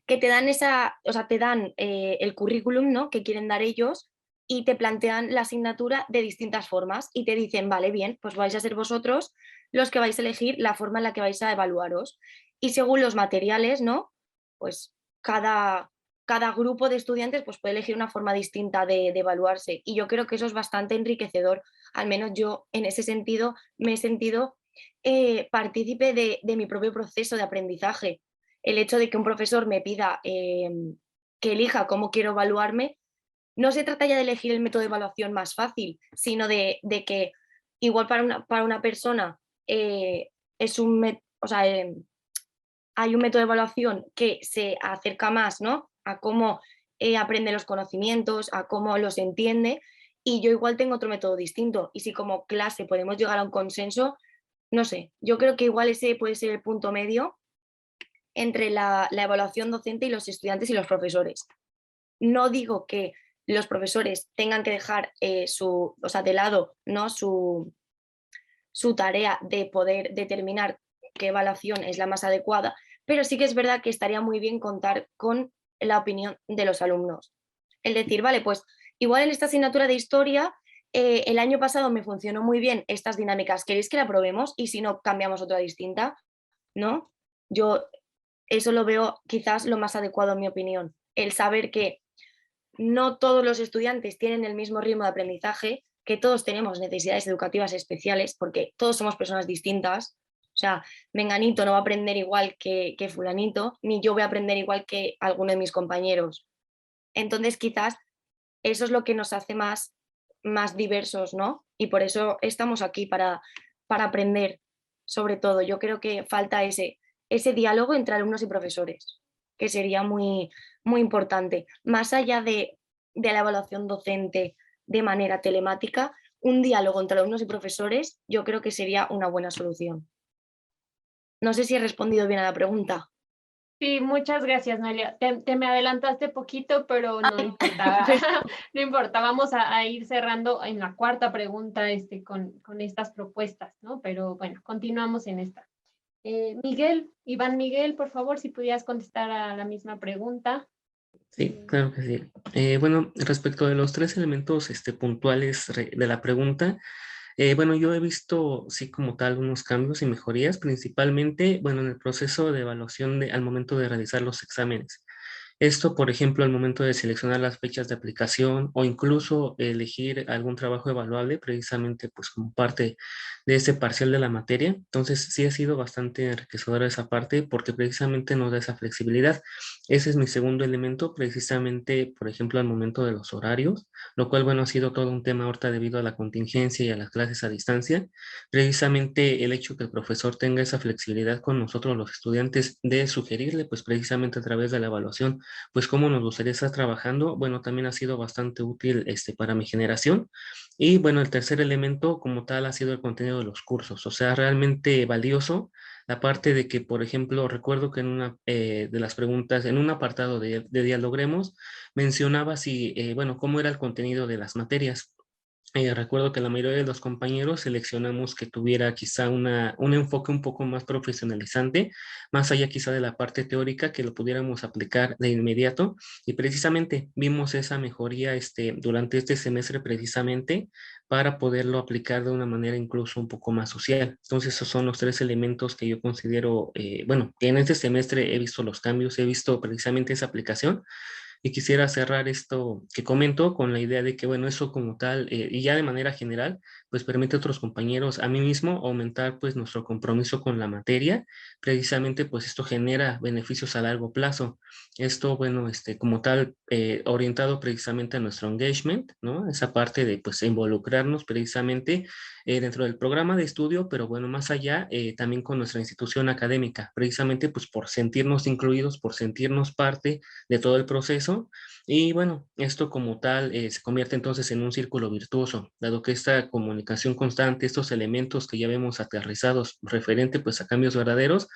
que te dan te dan el currículum, ¿no? Que quieren dar ellos y te plantean la asignatura de distintas formas y te dicen, vale, bien, pues vais a ser vosotros los que vais a elegir la forma en la que vais a evaluaros. Y según los materiales, ¿no? Pues cada grupo de estudiantes pues, puede elegir una forma distinta de evaluarse. Y yo creo que eso es bastante enriquecedor. Al menos yo en ese sentido me he sentido partícipe de mi propio proceso de aprendizaje. El hecho de que un profesor me pida que elija cómo quiero evaluarme, no se trata ya de elegir el método de evaluación más fácil, sino de que igual para una persona es hay un método de evaluación que se acerca más, ¿no?, a cómo aprende los conocimientos, a cómo los entiende, y yo igual tengo otro método distinto. Y si como clase podemos llegar a un consenso, no sé, yo creo que igual ese puede ser el punto medio entre la evaluación docente y los estudiantes y los profesores. No digo que los profesores tengan que dejar de lado, ¿no?, su tarea de poder determinar qué evaluación es la más adecuada, pero sí que es verdad que estaría muy bien contar con la opinión de los alumnos. Es decir, vale, pues igual en esta asignatura de historia el año pasado me funcionó muy bien estas dinámicas, ¿queréis que la probemos? Y si no, cambiamos otra distinta, ¿no? Yo eso lo veo quizás lo más adecuado en mi opinión, el saber que no todos los estudiantes tienen el mismo ritmo de aprendizaje, que todos tenemos necesidades educativas especiales, porque todos somos personas distintas. O sea, menganito no va a aprender igual que fulanito, ni yo voy a aprender igual que alguno de mis compañeros. Entonces, quizás eso es lo que nos hace más diversos, ¿no? Y por eso estamos aquí, para aprender, sobre todo. Yo creo que falta ese diálogo entre alumnos y profesores, que sería muy, muy importante. Más allá de la evaluación docente de manera telemática, un diálogo entre alumnos y profesores, yo creo que sería una buena solución. No sé si he respondido bien a la pregunta. Sí, muchas gracias, Noelia. Te me adelantaste poquito, pero no importa. No importa, vamos a ir cerrando en la cuarta pregunta con estas propuestas, ¿no? Pero bueno, continuamos en esta. Iván Miguel, por favor, si pudieras contestar a la misma pregunta. Sí, claro que sí. Bueno, respecto de los 3 elementos puntuales de la pregunta, bueno, yo he visto, sí, como tal, unos cambios y mejorías, principalmente, bueno, en el proceso de evaluación al momento de realizar los exámenes. Esto, por ejemplo, al momento de seleccionar las fechas de aplicación o incluso elegir algún trabajo evaluable, precisamente pues como parte de ese parcial de la materia. Entonces, sí ha sido bastante enriquecedora esa parte porque precisamente nos da esa flexibilidad. Ese es mi segundo elemento, precisamente, por ejemplo, al momento de los horarios, lo cual, bueno, ha sido todo un tema ahorita debido a la contingencia y a las clases a distancia. Precisamente el hecho que el profesor tenga esa flexibilidad con nosotros, los estudiantes, de sugerirle, pues precisamente a través de la evaluación, pues cómo nos gustaría estar trabajando, bueno, también ha sido bastante útil para mi generación. Y bueno, el tercer elemento como tal ha sido el contenido de los cursos, o sea, realmente valioso la parte de que, por ejemplo, recuerdo que en una de las preguntas, en un apartado de Dialogremos, mencionaba bueno, cómo era el contenido de las materias. Recuerdo que la mayoría de los compañeros seleccionamos que tuviera quizá un enfoque un poco más profesionalizante, más allá quizá de la parte teórica, que lo pudiéramos aplicar de inmediato. Y precisamente vimos esa mejoría durante este semestre precisamente para poderlo aplicar de una manera incluso un poco más social. Entonces esos son los 3 elementos que yo considero, bueno, que en este semestre he visto los cambios, he visto precisamente esa aplicación. Y quisiera cerrar esto que comento con la idea de que, bueno, eso como tal, y ya de manera general, pues permite a otros compañeros, a mí mismo, aumentar pues nuestro compromiso con la materia. Precisamente pues esto genera beneficios a largo plazo. Esto, bueno, como tal, orientado precisamente a nuestro engagement, ¿no? Esa parte de pues involucrarnos precisamente dentro del programa de estudio, pero bueno, más allá, también con nuestra institución académica, precisamente pues por sentirnos incluidos, por sentirnos parte de todo el proceso. Y bueno, esto como tal se convierte entonces en un círculo virtuoso, dado que esta comunicación constante, estos elementos que ya vemos aterrizados referente pues a cambios verdaderos,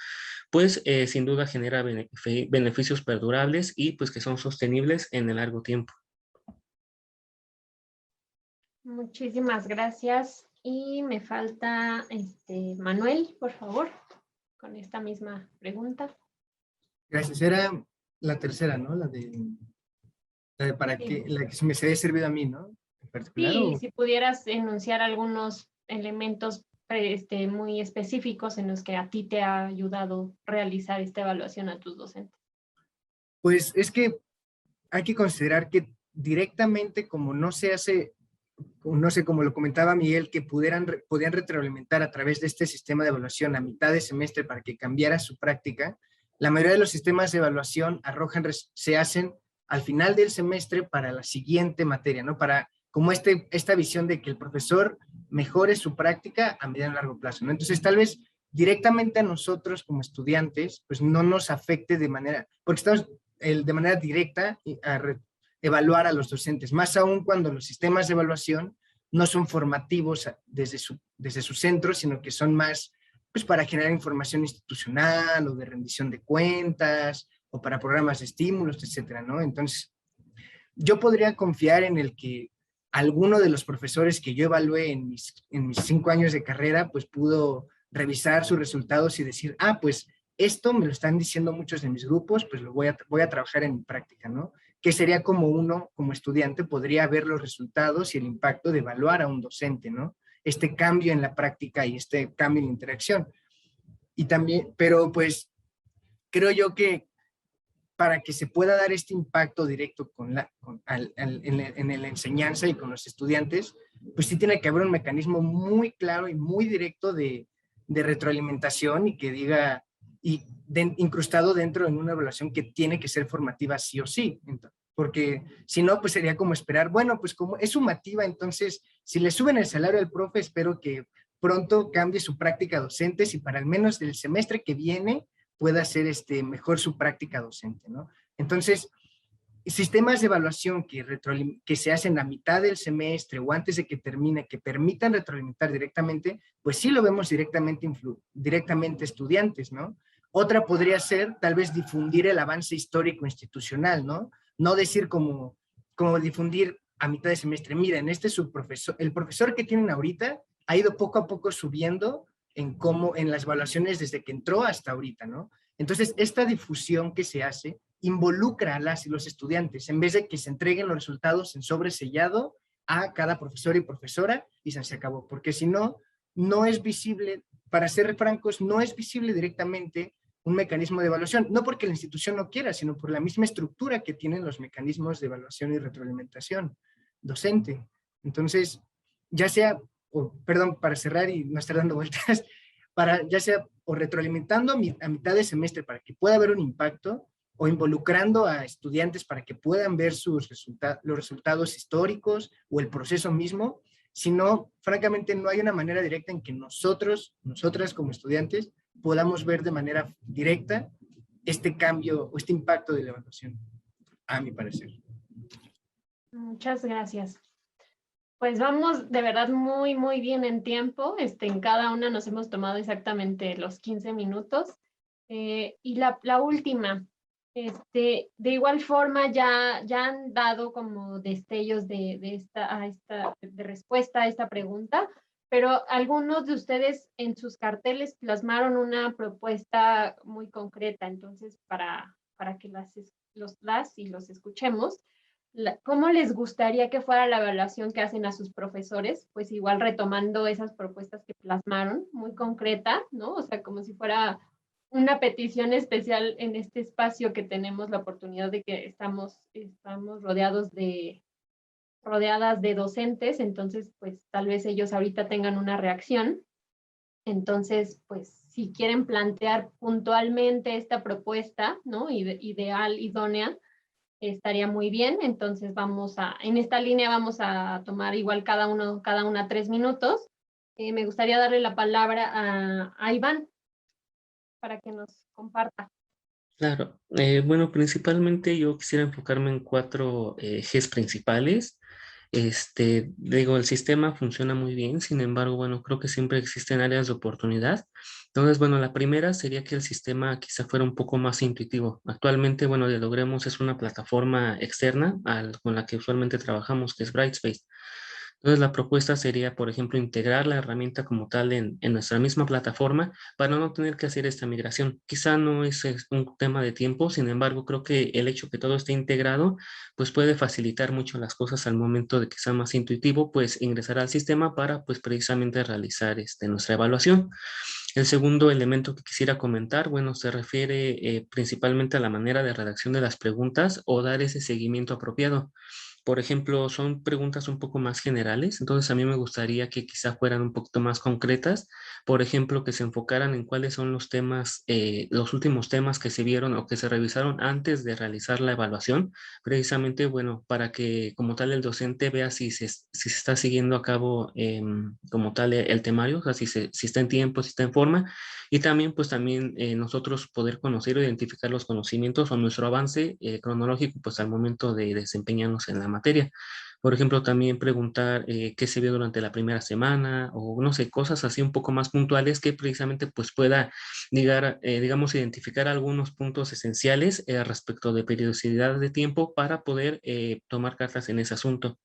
pues sin duda genera beneficios perdurables y pues que son sostenibles en el largo tiempo. Muchísimas gracias. Y me falta Manuel, por favor, con esta misma pregunta. Gracias. Era la tercera, ¿no? La de para Sí. que, la que me se haya servido a mí, ¿no? En particular. Sí, si pudieras enunciar algunos elementos muy específicos en los que a ti te ha ayudado realizar esta evaluación a tus docentes. Pues es que hay que considerar que directamente, como no se hace, no sé, como lo comentaba Miguel, que podían retroalimentar a través de este sistema de evaluación a mitad de semestre para que cambiara su práctica, la mayoría de los sistemas de evaluación se hacen al final del semestre para la siguiente materia, ¿no? Para como esta visión de que el profesor mejore su práctica a mediano y largo plazo, ¿no? Entonces, tal vez directamente a nosotros como estudiantes, pues no nos afecte de manera, porque estamos de manera directa a evaluar a los docentes, más aún cuando los sistemas de evaluación no son formativos desde su centro, sino que son más pues, para generar información institucional o de rendición de cuentas o para programas de estímulos, etcétera, ¿no? Entonces, yo podría confiar en el que alguno de los profesores que yo evalué en mis 5 años de carrera, pues pudo revisar sus resultados y decir, ah, pues esto me lo están diciendo muchos de mis grupos, pues lo voy a trabajar en mi práctica, ¿no? Que sería como uno, como estudiante, podría ver los resultados y el impacto de evaluar a un docente, ¿no? Este cambio en la práctica y este cambio en la interacción. Y también, pero pues creo yo que para que se pueda dar este impacto directo en la enseñanza y con los estudiantes, pues sí tiene que haber un mecanismo muy claro y muy directo de retroalimentación y que diga, incrustado dentro en una evaluación que tiene que ser formativa sí o sí. Entonces, porque si no, pues sería como esperar, bueno, pues como es sumativa, entonces si le suben el salario al profe, espero que pronto cambie su práctica docente, si para al menos el semestre que viene pueda hacer mejor su práctica docente, ¿no? Entonces, sistemas de evaluación que se hacen a mitad del semestre o antes de que termine, que permitan retroalimentar directamente, pues sí lo vemos directamente estudiantes, ¿no? Otra podría ser tal vez difundir el avance histórico institucional, ¿no? No decir como difundir a mitad de semestre, miren, este es su profesor, el profesor que tienen ahorita ha ido poco a poco subiendo en las evaluaciones desde que entró hasta ahorita, ¿no? Entonces, esta difusión que se hace involucra a las y los estudiantes, en vez de que se entreguen los resultados en sobresellado a cada profesor y profesora y se acabó, porque si no, no es visible, para ser francos, no es visible directamente un mecanismo de evaluación, no porque la institución no quiera, sino por la misma estructura que tienen los mecanismos de evaluación y retroalimentación docente. Entonces, ya sea, perdón, para cerrar y no estar dando vueltas, ya sea o retroalimentando a mitad de semestre para que pueda haber un impacto, o involucrando a estudiantes para que puedan ver los resultados históricos o el proceso mismo, sino, francamente, no hay una manera directa en que nosotras como estudiantes podamos ver de manera directa este cambio o este impacto de la evaluación, a mi parecer. Muchas gracias. Pues vamos de verdad muy, muy bien en tiempo. En cada una nos hemos tomado exactamente los 15 minutos. Y la última, de igual forma ya han dado como destellos de respuesta a esta pregunta, pero algunos de ustedes en sus carteles plasmaron una propuesta muy concreta. Entonces, para que las y los escuchemos, ¿cómo les gustaría que fuera la evaluación que hacen a sus profesores? Pues igual retomando esas propuestas que plasmaron, muy concreta, ¿no? O sea, como si fuera una petición especial en este espacio que tenemos la oportunidad de que estamos rodeadas de docentes, entonces, pues tal vez ellos ahorita tengan una reacción. Entonces, pues si quieren plantear puntualmente esta propuesta, ¿no? Ideal, idónea, estaría muy bien. Entonces en esta línea vamos a tomar igual cada una 3 minutos. Me gustaría darle la palabra a Iván para que nos comparta. Claro, bueno, principalmente yo quisiera enfocarme en 4 ejes principales. Digo, el sistema funciona muy bien, sin embargo, bueno, creo que siempre existen áreas de oportunidad. Entonces, bueno, la primera sería que el sistema quizá fuera un poco más intuitivo. Actualmente, bueno, Dialogremos es una plataforma externa con la que usualmente trabajamos, que es Brightspace. Entonces, la propuesta sería, por ejemplo, integrar la herramienta como tal en nuestra misma plataforma para no tener que hacer esta migración. Quizá no es un tema de tiempo, sin embargo, creo que el hecho que todo esté integrado, pues puede facilitar mucho las cosas al momento de que sea más intuitivo, pues ingresar al sistema para, pues precisamente realizar nuestra evaluación. El segundo elemento que quisiera comentar, bueno, se refiere principalmente a la manera de redacción de las preguntas o dar ese seguimiento apropiado. Por ejemplo, son preguntas un poco más generales, entonces a mí me gustaría que quizá fueran un poquito más concretas, por ejemplo, que se enfocaran en cuáles son los temas, los últimos temas que se vieron o que se revisaron antes de realizar la evaluación, precisamente, bueno, para que como tal el docente vea si se está siguiendo a cabo como tal el temario, o sea, si está en tiempo, si está en forma, y también, pues también nosotros poder conocer o identificar los conocimientos o nuestro avance cronológico, pues al momento de desempeñarnos en la materia. Por ejemplo, también preguntar qué se vio durante la primera semana o no sé, cosas así un poco más puntuales que precisamente pues pueda digamos, identificar algunos puntos esenciales respecto de periodicidad de tiempo para poder tomar cartas en ese asunto.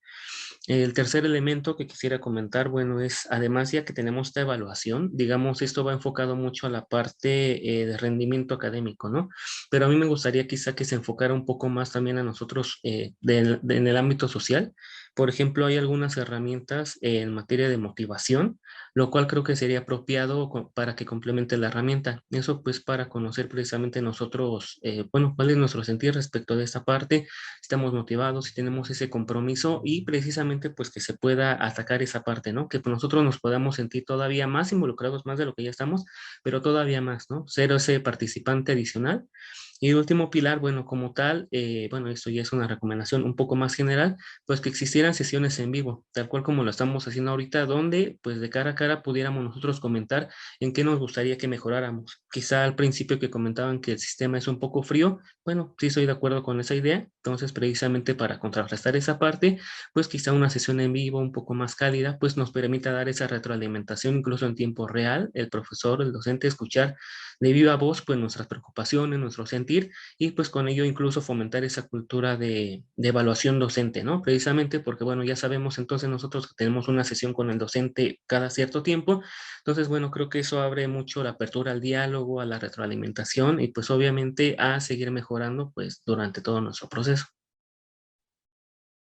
El tercer elemento que quisiera comentar, bueno, es además ya que tenemos esta evaluación, digamos, esto va enfocado mucho a la parte de rendimiento académico, ¿no? Pero a mí me gustaría quizá que se enfocara un poco más también a nosotros en el ámbito social. Por ejemplo, hay algunas herramientas en materia de motivación, lo cual creo que sería apropiado para que complemente la herramienta. Eso pues para conocer precisamente nosotros, bueno, cuál es nuestro sentir respecto de esta parte, si estamos motivados, si tenemos ese compromiso y precisamente pues que se pueda atacar esa parte, ¿no? Que nosotros nos podamos sentir todavía más involucrados, más de lo que ya estamos, pero todavía más, ¿no? Ser ese participante adicional. Y el último pilar, bueno, como tal, bueno, esto ya es una recomendación un poco más general, pues que existieran sesiones en vivo, tal cual como lo estamos haciendo ahorita, donde pues de cara a cara pudiéramos nosotros comentar en qué nos gustaría que mejoráramos. Quizá al principio que comentaban que el sistema es un poco frío, bueno, sí estoy de acuerdo con esa idea, entonces precisamente para contrarrestar esa parte, pues quizá una sesión en vivo un poco más cálida, pues nos permita dar esa retroalimentación incluso en tiempo real, el profesor, el docente, escuchar de viva voz pues nuestras preocupaciones, nuestro sentir y pues con ello incluso fomentar esa cultura de evaluación docente, ¿no? Precisamente porque bueno, ya sabemos entonces nosotros que tenemos una sesión con el docente cada cierto tiempo, entonces bueno, creo que eso abre mucho la apertura al diálogo, a la retroalimentación y pues obviamente a seguir mejorando pues durante todo nuestro proceso.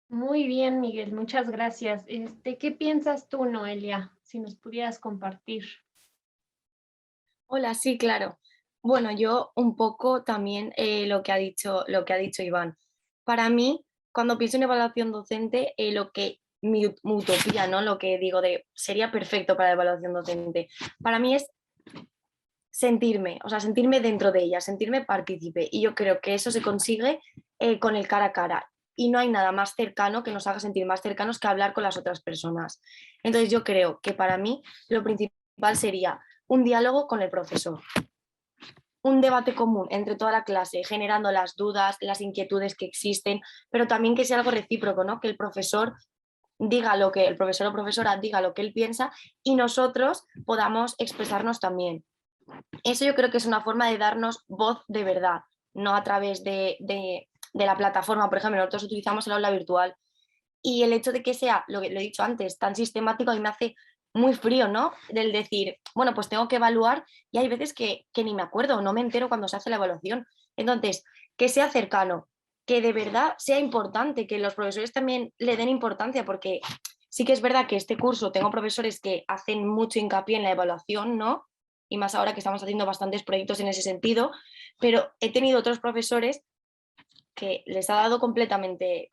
Muy bien, Miguel, muchas gracias. ¿Qué piensas tú, Noelia? Si nos pudieras compartir. Hola, sí, claro. Bueno, yo un poco también lo que ha dicho Iván. Para mí, cuando pienso en evaluación docente, mi utopía, ¿no? Lo que digo de sería perfecto para la evaluación docente, para mí es sentirme, o sea, sentirme dentro de ella, sentirme partícipe. Y yo creo que eso se consigue con el cara a cara. Y no hay nada más cercano que nos haga sentir más cercanos que hablar con las otras personas. Entonces yo creo que para mí lo principal sería un diálogo con el profesor, un debate común entre toda la clase, generando las dudas, las inquietudes que existen, pero también que sea algo recíproco, ¿no? Que el profesor diga lo que el profesor o profesora diga lo que él piensa y nosotros podamos expresarnos también. Eso yo creo que es una forma de darnos voz de verdad, no a través de la plataforma. Por ejemplo, nosotros utilizamos el aula virtual y el hecho de que sea, lo que lo he dicho antes, tan sistemático a mí me hace muy frío, ¿no? Del decir, bueno, pues tengo que evaluar y hay veces que ni me acuerdo, no me entero cuando se hace la evaluación. Entonces, que sea cercano, que de verdad sea importante, que los profesores también le den importancia, porque sí que es verdad que este curso tengo profesores que hacen mucho hincapié en la evaluación, ¿no? Y más ahora que estamos haciendo bastantes proyectos en ese sentido, pero he tenido otros profesores que les ha dado completamente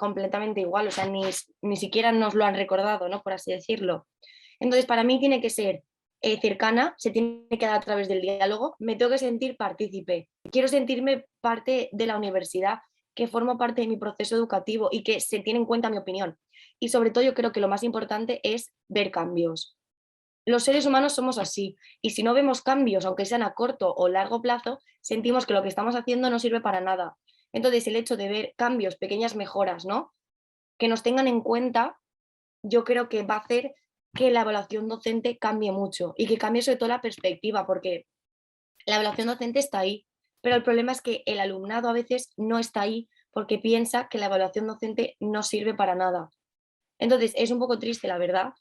igual, o sea, ni siquiera nos lo han recordado, ¿no? Por así decirlo. Entonces, para mí tiene que ser cercana, se tiene que dar a través del diálogo, me tengo que sentir partícipe, quiero sentirme parte de la universidad, que formo parte de mi proceso educativo y que se tiene en cuenta mi opinión. Y sobre todo yo creo que lo más importante es ver cambios. Los seres humanos somos así y si no vemos cambios, aunque sean a corto o largo plazo, sentimos que lo que estamos haciendo no sirve para nada. Entonces, el hecho de ver cambios, pequeñas mejoras, ¿no? Que nos tengan en cuenta, yo creo que va a hacer que la evaluación docente cambie mucho y que cambie sobre todo la perspectiva, porque la evaluación docente está ahí, pero el problema es que el alumnado a veces no está ahí porque piensa que la evaluación docente no sirve para nada. Entonces, es un poco triste, la verdad,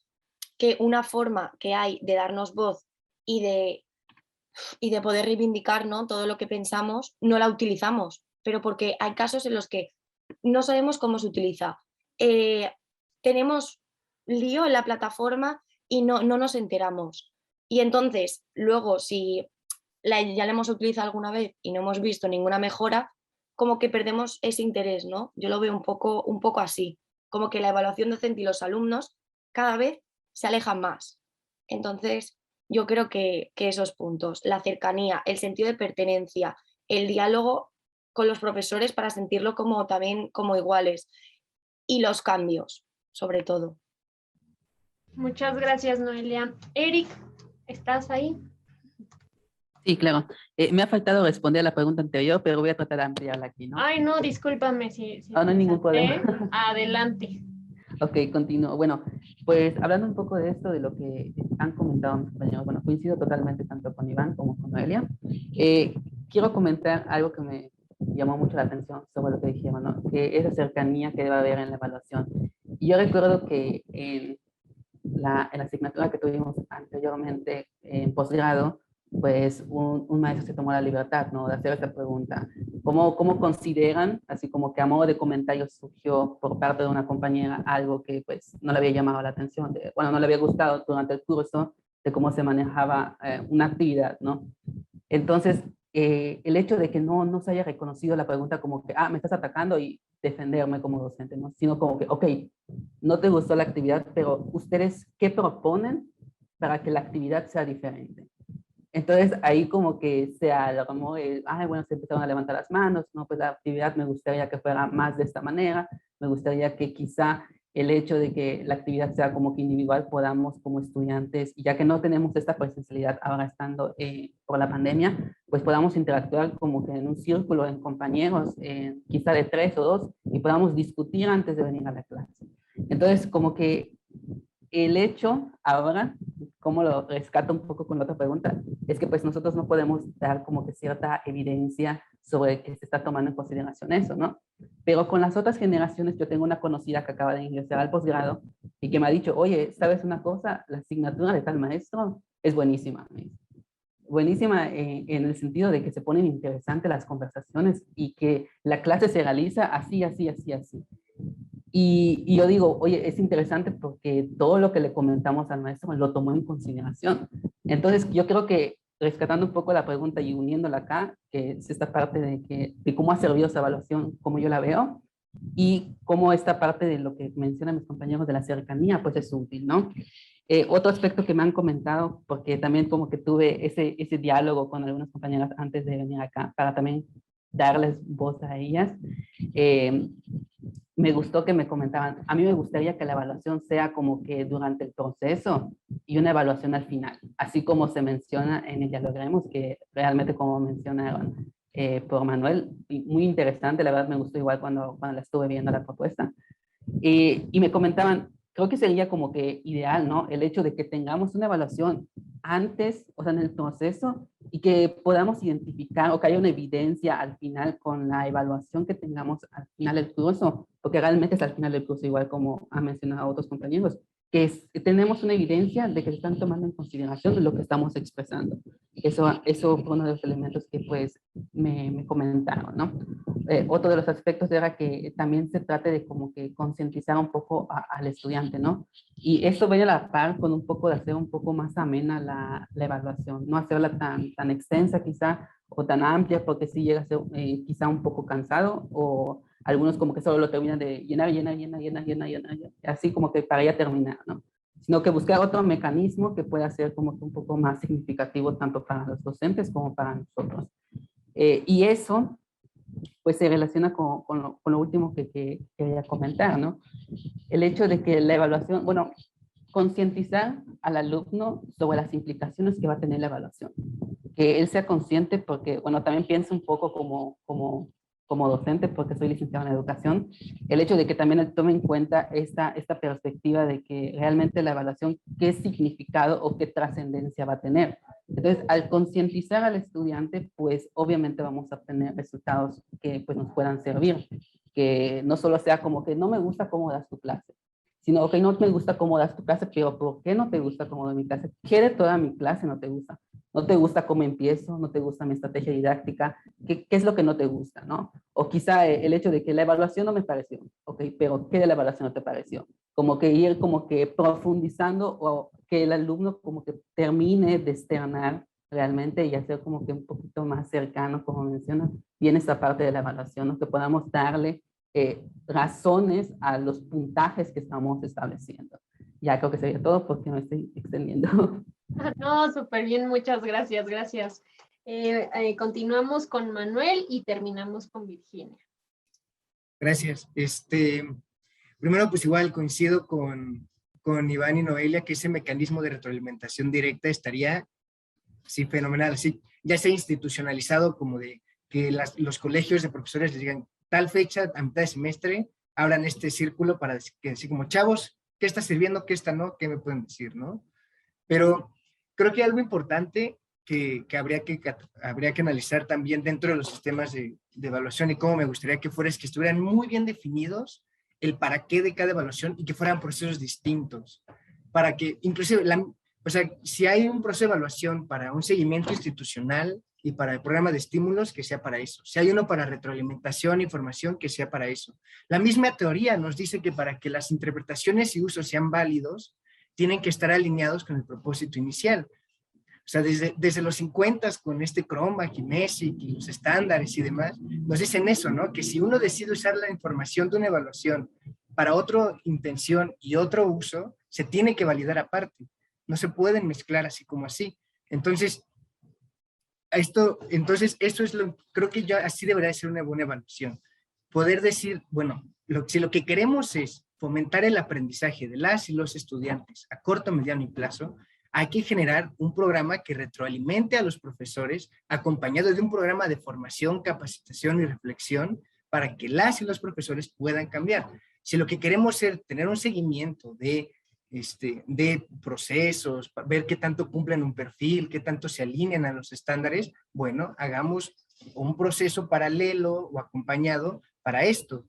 que una forma que hay de darnos voz y de poder reivindicar, ¿no? Todo lo que pensamos, no la utilizamos, pero porque hay casos en los que no sabemos cómo se utiliza. Tenemos lío en la plataforma y no nos enteramos. Y entonces, luego, si ya la hemos utilizado alguna vez y no hemos visto ninguna mejora, como que perdemos ese interés, ¿no? Yo lo veo un poco así. como que la evaluación docente y los alumnos cada vez se alejan más. Entonces, yo creo que esos puntos, la cercanía, el sentido de pertenencia, el diálogo con los profesores para sentirlo como también como iguales y los cambios, sobre todo. Muchas gracias, Noelia. Eric, ¿estás ahí? Sí, claro. Me ha faltado responder a la pregunta anterior, pero voy a tratar de ampliarla aquí, ¿no? Ay, no, discúlpame si No, no hay ningún salté. problema. Adelante. Ok, continúo. Bueno, pues hablando un poco de esto, de lo que han comentado mis compañeros, bueno, coincido totalmente tanto con Iván como con Noelia. Quiero comentar algo que me llamó mucho la atención sobre lo que dijeron, ¿no? Que esa cercanía que debe haber en la evaluación. Y yo recuerdo que en la asignatura que tuvimos anteriormente en posgrado, pues un maestro se tomó la libertad, ¿no? De hacer esta pregunta. ¿Cómo consideran, así como que a modo de comentario surgió por parte de una compañera algo que pues no le había llamado la atención, bueno, no le había gustado durante el curso, de cómo se manejaba una actividad, ¿no? Entonces, el hecho de que no se haya reconocido la pregunta como que, me estás atacando y defenderme como docente, ¿no? Sino como que, ok, no te gustó la actividad, pero ustedes, ¿qué proponen para que la actividad sea diferente? Entonces ahí como que se alarmó, bueno, se empezaron a levantar las manos, no, pues la actividad me gustaría que fuera más de esta manera, me gustaría que quizá el hecho de que la actividad sea como que individual podamos como estudiantes, y ya que no tenemos esta presencialidad ahora estando por la pandemia, pues podamos interactuar como que en un círculo, en compañeros, quizá de 3 o 2, y podamos discutir antes de venir a la clase. Entonces como que el hecho ahora, como lo rescato un poco con la otra pregunta, es que pues nosotros no podemos dar como que cierta evidencia sobre que se está tomando en consideración eso, ¿no? Pero con las otras generaciones, yo tengo una conocida que acaba de ingresar al posgrado y que me ha dicho, oye, ¿sabes una cosa? La asignatura de tal maestro es buenísima. Buenísima en el sentido de que se ponen interesantes las conversaciones y que la clase se realiza así, así, así, así. Y yo digo, oye, es interesante porque todo lo que le comentamos al maestro lo tomó en consideración. Entonces, yo creo que rescatando un poco la pregunta y uniéndola acá, que es esta parte de cómo ha servido esa evaluación, cómo yo la veo, y cómo esta parte de lo que mencionan mis compañeros de la cercanía, pues es útil, ¿no? Otro aspecto que me han comentado, porque también como que tuve ese diálogo con algunas compañeras antes de venir acá, para también darles voz a ellas, me gustó que me comentaban, a mí me gustaría que la evaluación sea como que durante el proceso y una evaluación al final, así como se menciona en el dialogremos, que realmente como mencionaron por Manuel, muy interesante, la verdad me gustó igual cuando la estuve viendo la propuesta. Y me comentaban, creo que sería como que ideal, ¿no? El hecho de que tengamos una evaluación antes, o sea, en el proceso, y que podamos identificar o que haya una evidencia al final con la evaluación que tengamos al final del curso, porque realmente es al final del curso, igual como han mencionado otros compañeros, que tenemos una evidencia de que se están tomando en consideración lo que estamos expresando. Eso fue uno de los elementos que pues me comentaron, ¿no? Otro de los aspectos era que también se trate de como que concientizar un poco al estudiante, ¿no? Y esto viene a la par con un poco de hacer un poco más amena la evaluación, no hacerla tan extensa quizá o tan amplia, porque sí llega a ser quizá un poco cansado, o algunos como que solo lo terminan de llenar, así como que para ya terminar, ¿no? Sino que buscar otro mecanismo que pueda ser como que un poco más significativo tanto para los docentes como para nosotros. Y eso pues se relaciona con lo último que quería comentar, ¿no? El hecho de que la evaluación, bueno, concientizar al alumno sobre las implicaciones que va a tener la evaluación. Que él sea consciente porque, bueno, también pienso un poco como docente, porque soy licenciado en educación, el hecho de que también él tome en cuenta esta perspectiva de que realmente la evaluación, qué significado o qué trascendencia va a tener. Entonces, al concientizar al estudiante, pues obviamente vamos a obtener resultados que pues nos puedan servir, que no solo sea como que no me gusta cómo das tu clase, sino que no me gusta cómo das tu clase, pero ¿por qué no te gusta cómo doy mi clase? ¿Qué de toda mi clase no te gusta? ¿No te gusta cómo empiezo? ¿No te gusta mi estrategia didáctica? ¿Qué es lo que no te gusta, no? O quizá el hecho de que la evaluación no me pareció, ok, pero ¿qué de la evaluación no te pareció? Como que ir como que profundizando, o que el alumno como que termine de externar realmente y hacer como que un poquito más cercano, como menciona, bien esta parte de la evaluación, ¿no? Que podamos darle razones a los puntajes que estamos estableciendo. Ya creo que sería todo porque me estoy extendiendo. No, súper bien, muchas gracias, gracias. Continuamos con Manuel y terminamos con Virginia. Gracias. Primero, pues igual coincido con Iván y Noelia que ese mecanismo de retroalimentación directa estaría, sí, fenomenal. Así, ya sea institucionalizado como de que los colegios de profesores les digan tal fecha, a mitad de semestre, abran este círculo para decir como, chavos, ¿qué está sirviendo? ¿Qué está no? ¿Qué me pueden decir? ¿No? Pero creo que algo importante que habría que analizar también dentro de los sistemas de evaluación y cómo me gustaría que fuera es que estuvieran muy bien definidos el para qué de cada evaluación y que fueran procesos distintos. Para que, inclusive, o sea, si hay un proceso de evaluación para un seguimiento institucional y para el programa de estímulos, que sea para eso. Si hay uno para retroalimentación, información, que sea para eso. La misma teoría nos dice que para que las interpretaciones y usos sean válidos, tienen que estar alineados con el propósito inicial. O sea, desde los 50 con Cronbach y Messick y los estándares y demás, nos dicen eso, ¿no? Que si uno decide usar la información de una evaluación para otra intención y otro uso, se tiene que validar aparte. No se pueden mezclar así como así. Entonces, eso es creo que así debería ser una buena evaluación. Poder decir, bueno, si lo que queremos es fomentar el aprendizaje de las y los estudiantes a corto, mediano y plazo, hay que generar un programa que retroalimente a los profesores, acompañado de un programa de formación, capacitación y reflexión para que las y los profesores puedan cambiar. Si lo que queremos es tener un seguimiento de procesos, ver qué tanto cumplen un perfil, qué tanto se alinean a los estándares, bueno, hagamos un proceso paralelo o acompañado para esto.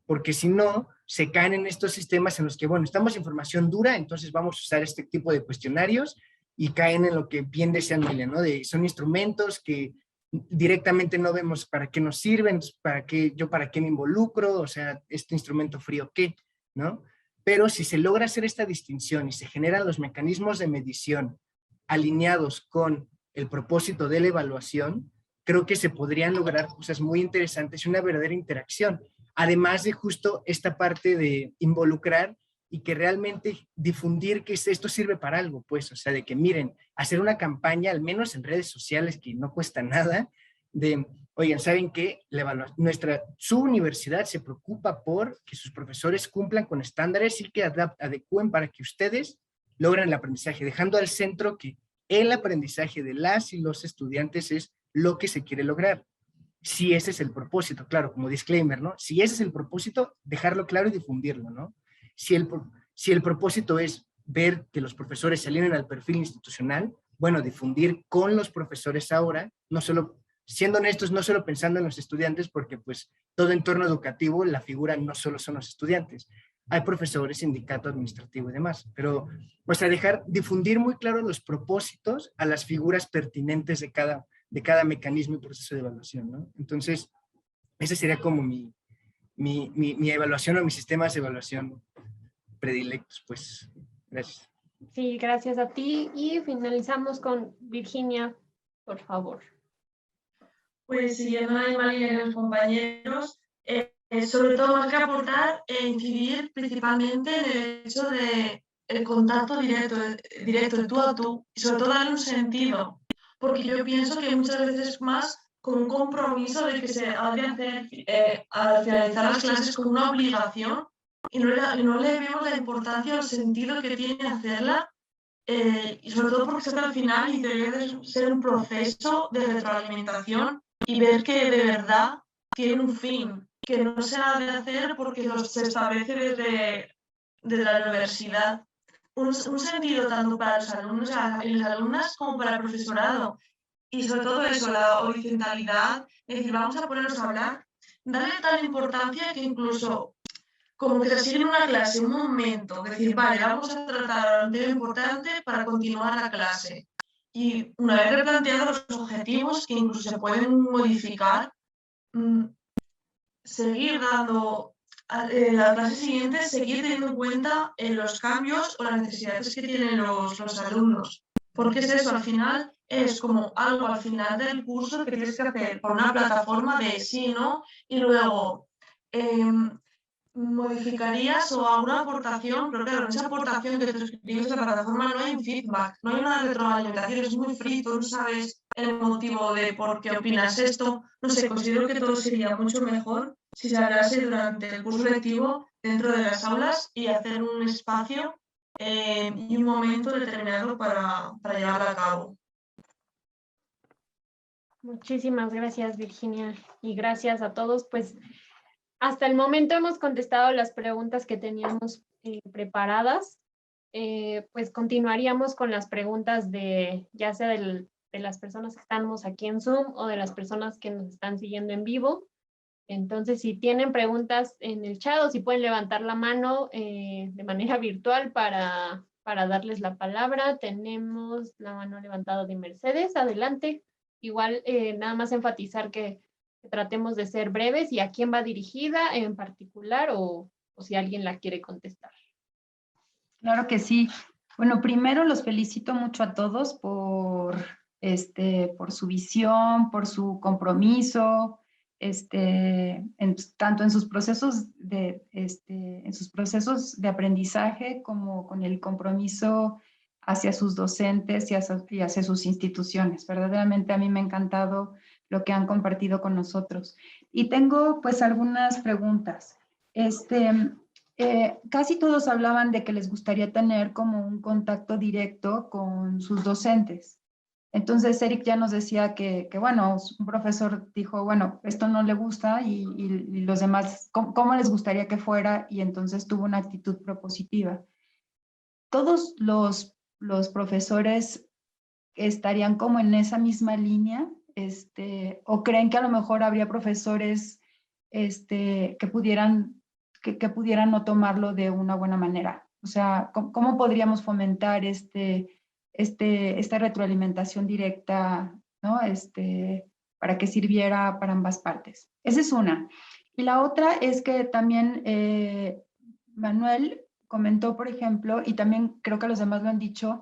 Porque si no, se caen en estos sistemas en los que, bueno, estamos en formación dura, entonces vamos a usar este tipo de cuestionarios y caen en lo que bien decía Amelia, ¿no? Son instrumentos que directamente no vemos para qué nos sirven, para qué me involucro, o sea, este instrumento frío, ¿qué? ¿No? Pero si se logra hacer esta distinción y se generan los mecanismos de medición alineados con el propósito de la evaluación, creo que se podrían lograr cosas muy interesantes y una verdadera interacción. Además de justo esta parte de involucrar y que realmente difundir que esto sirve para algo, pues, o sea, de que miren, hacer una campaña, al menos en redes sociales, que no cuesta nada, de, oigan, ¿saben qué? Su universidad se preocupa por que sus profesores cumplan con estándares y que adecúen para que ustedes logren el aprendizaje, dejando al centro que el aprendizaje de las y los estudiantes es lo que se quiere lograr. Si ese es el propósito, claro, como disclaimer, ¿no? Si ese es el propósito, dejarlo claro y difundirlo, ¿no? Si el propósito es ver que los profesores se alineen al perfil institucional, bueno, difundir con los profesores ahora, no solo, siendo honestos, no solo pensando en los estudiantes, porque pues todo entorno educativo, la figura no solo son los estudiantes, hay profesores, sindicato administrativo y demás, pero pues a difundir muy claro los propósitos a las figuras pertinentes de cada mecanismo y proceso de evaluación, ¿no? Entonces, ese sería como mi evaluación o mis sistemas de evaluación predilectos, pues. Gracias. Sí, gracias a ti. Y finalizamos con Virginia, por favor. Pues siguiendo la misma línea de los compañeros, sobre todo más que aportar, incidir principalmente en el hecho de el contacto directo de tú a tú, y sobre todo darle un sentido, porque yo pienso que muchas veces es más con un compromiso de que se ha de hacer al finalizar las clases con una obligación y no le vemos la importancia o el sentido que tiene hacerla, y sobre todo porque al final y debe ser un proceso de retroalimentación y ver que de verdad tiene un fin, que no se ha de hacer porque se establece desde la universidad. Un sentido tanto para los alumnos y las alumnas como para el profesorado. Y sobre todo eso, la horizontalidad, es decir, vamos a ponernos a hablar, darle tal importancia que incluso como que se asigne una clase, un momento, es decir, vale, vamos a tratar un tema importante para continuar la clase. Y una vez replanteados los objetivos, que incluso se pueden modificar, seguir dando, la clase siguiente, seguir teniendo en cuenta los cambios o las necesidades que tienen los alumnos. Porque es eso, al final, es como algo al final del curso que tienes que hacer por una plataforma de sí, no, y luego ¿modificarías o alguna aportación? Pero claro, en esa aportación que te escribes en la plataforma no hay un feedback, no hay una retroalimentación, es muy frito, no sabes el motivo de por qué opinas esto. No sé, considero que todo sería mucho mejor si se hablase durante el curso lectivo dentro de las aulas y hacer un espacio y un momento determinado para llevarlo a cabo. Muchísimas gracias, Virginia, y gracias a todos. Pues hasta el momento hemos contestado las preguntas que teníamos preparadas. Pues continuaríamos con las preguntas de ya sea de las personas que estamos aquí en Zoom o de las personas que nos están siguiendo en vivo. Entonces, si tienen preguntas en el chat o si pueden levantar la mano de manera virtual para darles la palabra. Tenemos la mano levantada de Mercedes. Adelante. Igual, nada más enfatizar que tratemos de ser breves y a quién va dirigida en particular o si alguien la quiere contestar. Claro que sí. Bueno, primero los felicito mucho a todos por su visión, por su compromiso, tanto en sus procesos de aprendizaje como con el compromiso hacia sus docentes y hacia sus instituciones. Verdaderamente a mí me ha encantado lo que han compartido con nosotros. Y tengo pues algunas preguntas. Casi todos hablaban de que les gustaría tener como un contacto directo con sus docentes. Entonces, Eric ya nos decía que bueno, un profesor dijo, bueno, esto no le gusta y los demás, ¿cómo les gustaría que fuera? Y entonces tuvo una actitud propositiva. ¿Todos los profesores estarían como en esa misma línea? ¿O creen que a lo mejor habría profesores que pudieran no tomarlo de una buena manera? O sea, ¿cómo podríamos fomentar esta retroalimentación directa, ¿no? Para que sirviera para ambas partes? Esa es una. Y la otra es que también Manuel comentó, por ejemplo, y también creo que los demás lo han dicho,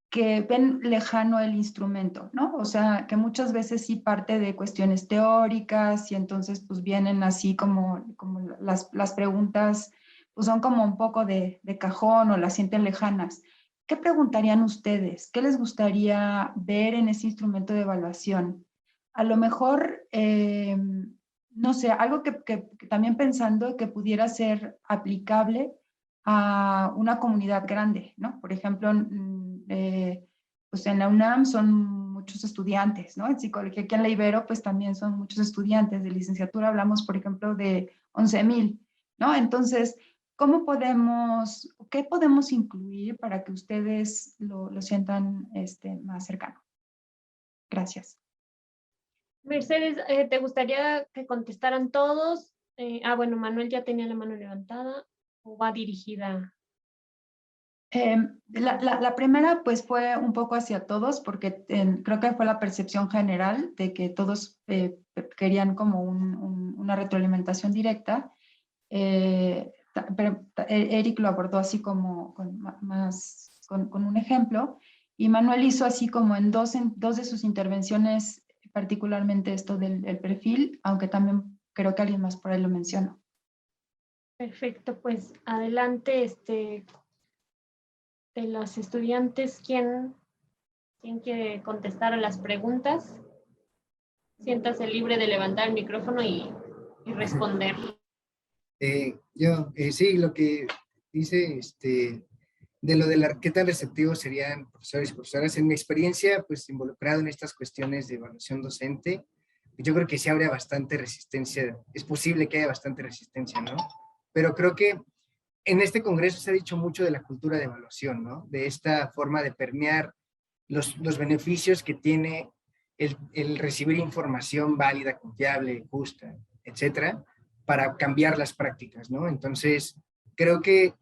que ven lejano el instrumento, ¿no? O sea, que muchas veces sí parte de cuestiones teóricas y entonces pues vienen así como las preguntas pues son como un poco de cajón o las sienten lejanas. ¿Qué preguntarían ustedes? ¿Qué les gustaría ver en ese instrumento de evaluación? A lo mejor, no sé, algo que también pensando que pudiera ser aplicable a una comunidad grande, ¿no? Por ejemplo, pues en la UNAM son muchos estudiantes, ¿no? En psicología aquí en la Ibero, pues también son muchos estudiantes. De licenciatura hablamos, por ejemplo, de 11,000, ¿no? Entonces, ¿qué podemos incluir para que ustedes lo sientan más cercano? Gracias. Mercedes, ¿te gustaría que contestaran todos? Bueno, Manuel ya tenía la mano levantada. ¿O va dirigida? La primera pues fue un poco hacia todos porque creo que fue la percepción general de que todos querían como una retroalimentación directa, pero Eric lo abordó así como con un ejemplo y Manuel hizo así como en dos de sus intervenciones, particularmente esto del perfil, aunque también creo que alguien más por ahí lo mencionó. Perfecto, pues adelante, de los estudiantes, ¿quién quiere contestar a las preguntas? Siéntase libre de levantar el micrófono y responder. Sí, lo que dice, de lo de qué tan receptivos serían profesores y profesoras. En mi experiencia, pues involucrado en estas cuestiones de evaluación docente, yo creo que sí habría bastante resistencia. Es posible que haya bastante resistencia, ¿no? Pero creo que en este congreso se ha dicho mucho de la cultura de evaluación, ¿no? De esta forma de permear los beneficios que tiene el recibir información válida, confiable, justa, etcétera, para cambiar las prácticas, ¿no? Entonces, creo que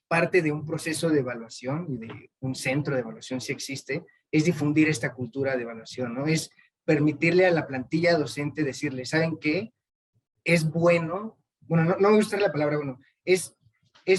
parte de un proceso de evaluación y de un centro de evaluación, si existe, es difundir esta cultura de evaluación, ¿no? Es permitirle a la plantilla docente decirle, ¿saben qué? Es bueno, bueno, no me gusta la palabra bueno, es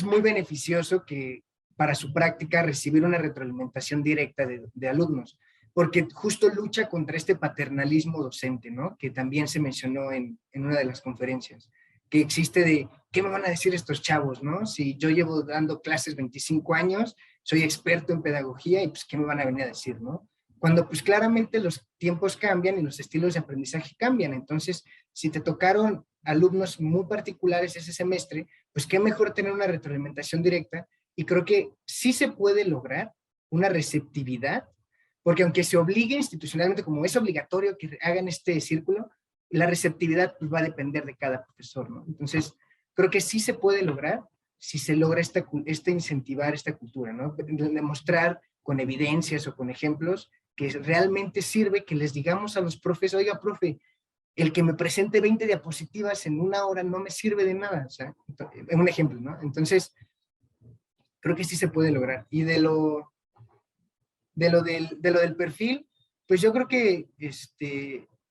muy beneficioso que para su práctica recibir una retroalimentación directa de alumnos, porque justo lucha contra este paternalismo docente, ¿no? Que también se mencionó en una de las conferencias, que existe de qué me van a decir estos chavos, ¿no? Si yo llevo dando clases 25 años, soy experto en pedagogía y pues qué me van a venir a decir, ¿no? Cuando pues claramente los tiempos cambian y los estilos de aprendizaje cambian. Entonces, si te tocaron alumnos muy particulares ese semestre, pues qué mejor tener una retroalimentación directa, y creo que sí se puede lograr una receptividad, porque aunque se obligue institucionalmente, como es obligatorio que hagan este círculo, la receptividad pues, va a depender de cada profesor, ¿no? Entonces, creo que sí se puede lograr si se logra incentivar esta cultura, ¿no? Demostrar con evidencias o con ejemplos que realmente sirve que les digamos a los profes, oiga, profe, el que me presente 20 diapositivas en una hora no me sirve de nada, o sea, un ejemplo, ¿no? Entonces, creo que sí se puede lograr. Y de lo del perfil, pues yo creo que,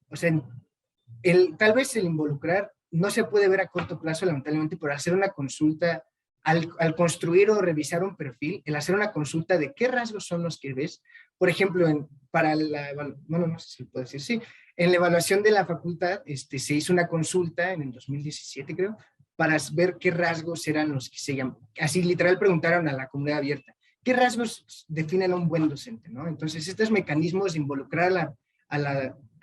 o sea, tal vez el involucrar no se puede ver a corto plazo, lamentablemente, por hacer una consulta, al construir o revisar un perfil, el hacer una consulta de qué rasgos son los que ves, por ejemplo, bueno, no sé si puedo decir, sí, en la evaluación de la facultad, se hizo una consulta en el 2017, creo, para ver qué rasgos eran los que se llaman, así literal preguntaron a la comunidad abierta, ¿qué rasgos definen a un buen docente, ¿no? Entonces, estos mecanismos de involucrar a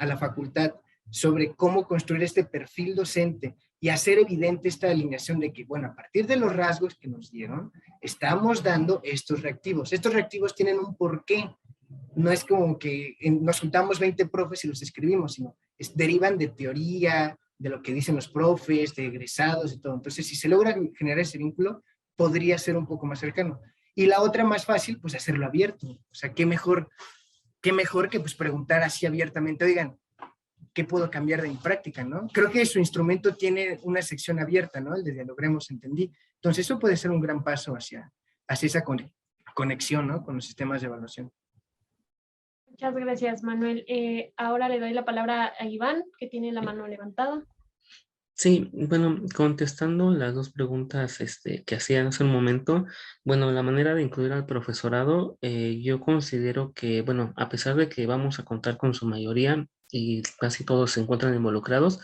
la facultad sobre cómo construir este perfil docente y hacer evidente esta alineación de que, bueno, a partir de los rasgos que nos dieron, estamos dando estos reactivos. Estos reactivos tienen un porqué. No es como que nos juntamos 20 profes y los escribimos, sino derivan de teoría, de lo que dicen los profes, de egresados y todo. Entonces, si se logra generar ese vínculo, podría ser un poco más cercano. Y la otra más fácil, pues hacerlo abierto. O sea, qué mejor que pues preguntar así abiertamente, oigan, ¿qué puedo cambiar de mi práctica, no? Creo que su instrumento tiene una sección abierta, ¿no? El de Dialoguemos, entendí. Entonces, eso puede ser un gran paso hacia esa conexión, ¿no? Con los sistemas de evaluación. Muchas gracias, Manuel. Ahora le doy la palabra a Iván, que tiene la mano levantada. Sí, bueno, contestando las dos preguntas que hacían hace un momento, bueno, la manera de incluir al profesorado, yo considero que, bueno, a pesar de que vamos a contar con su mayoría y casi todos se encuentran involucrados,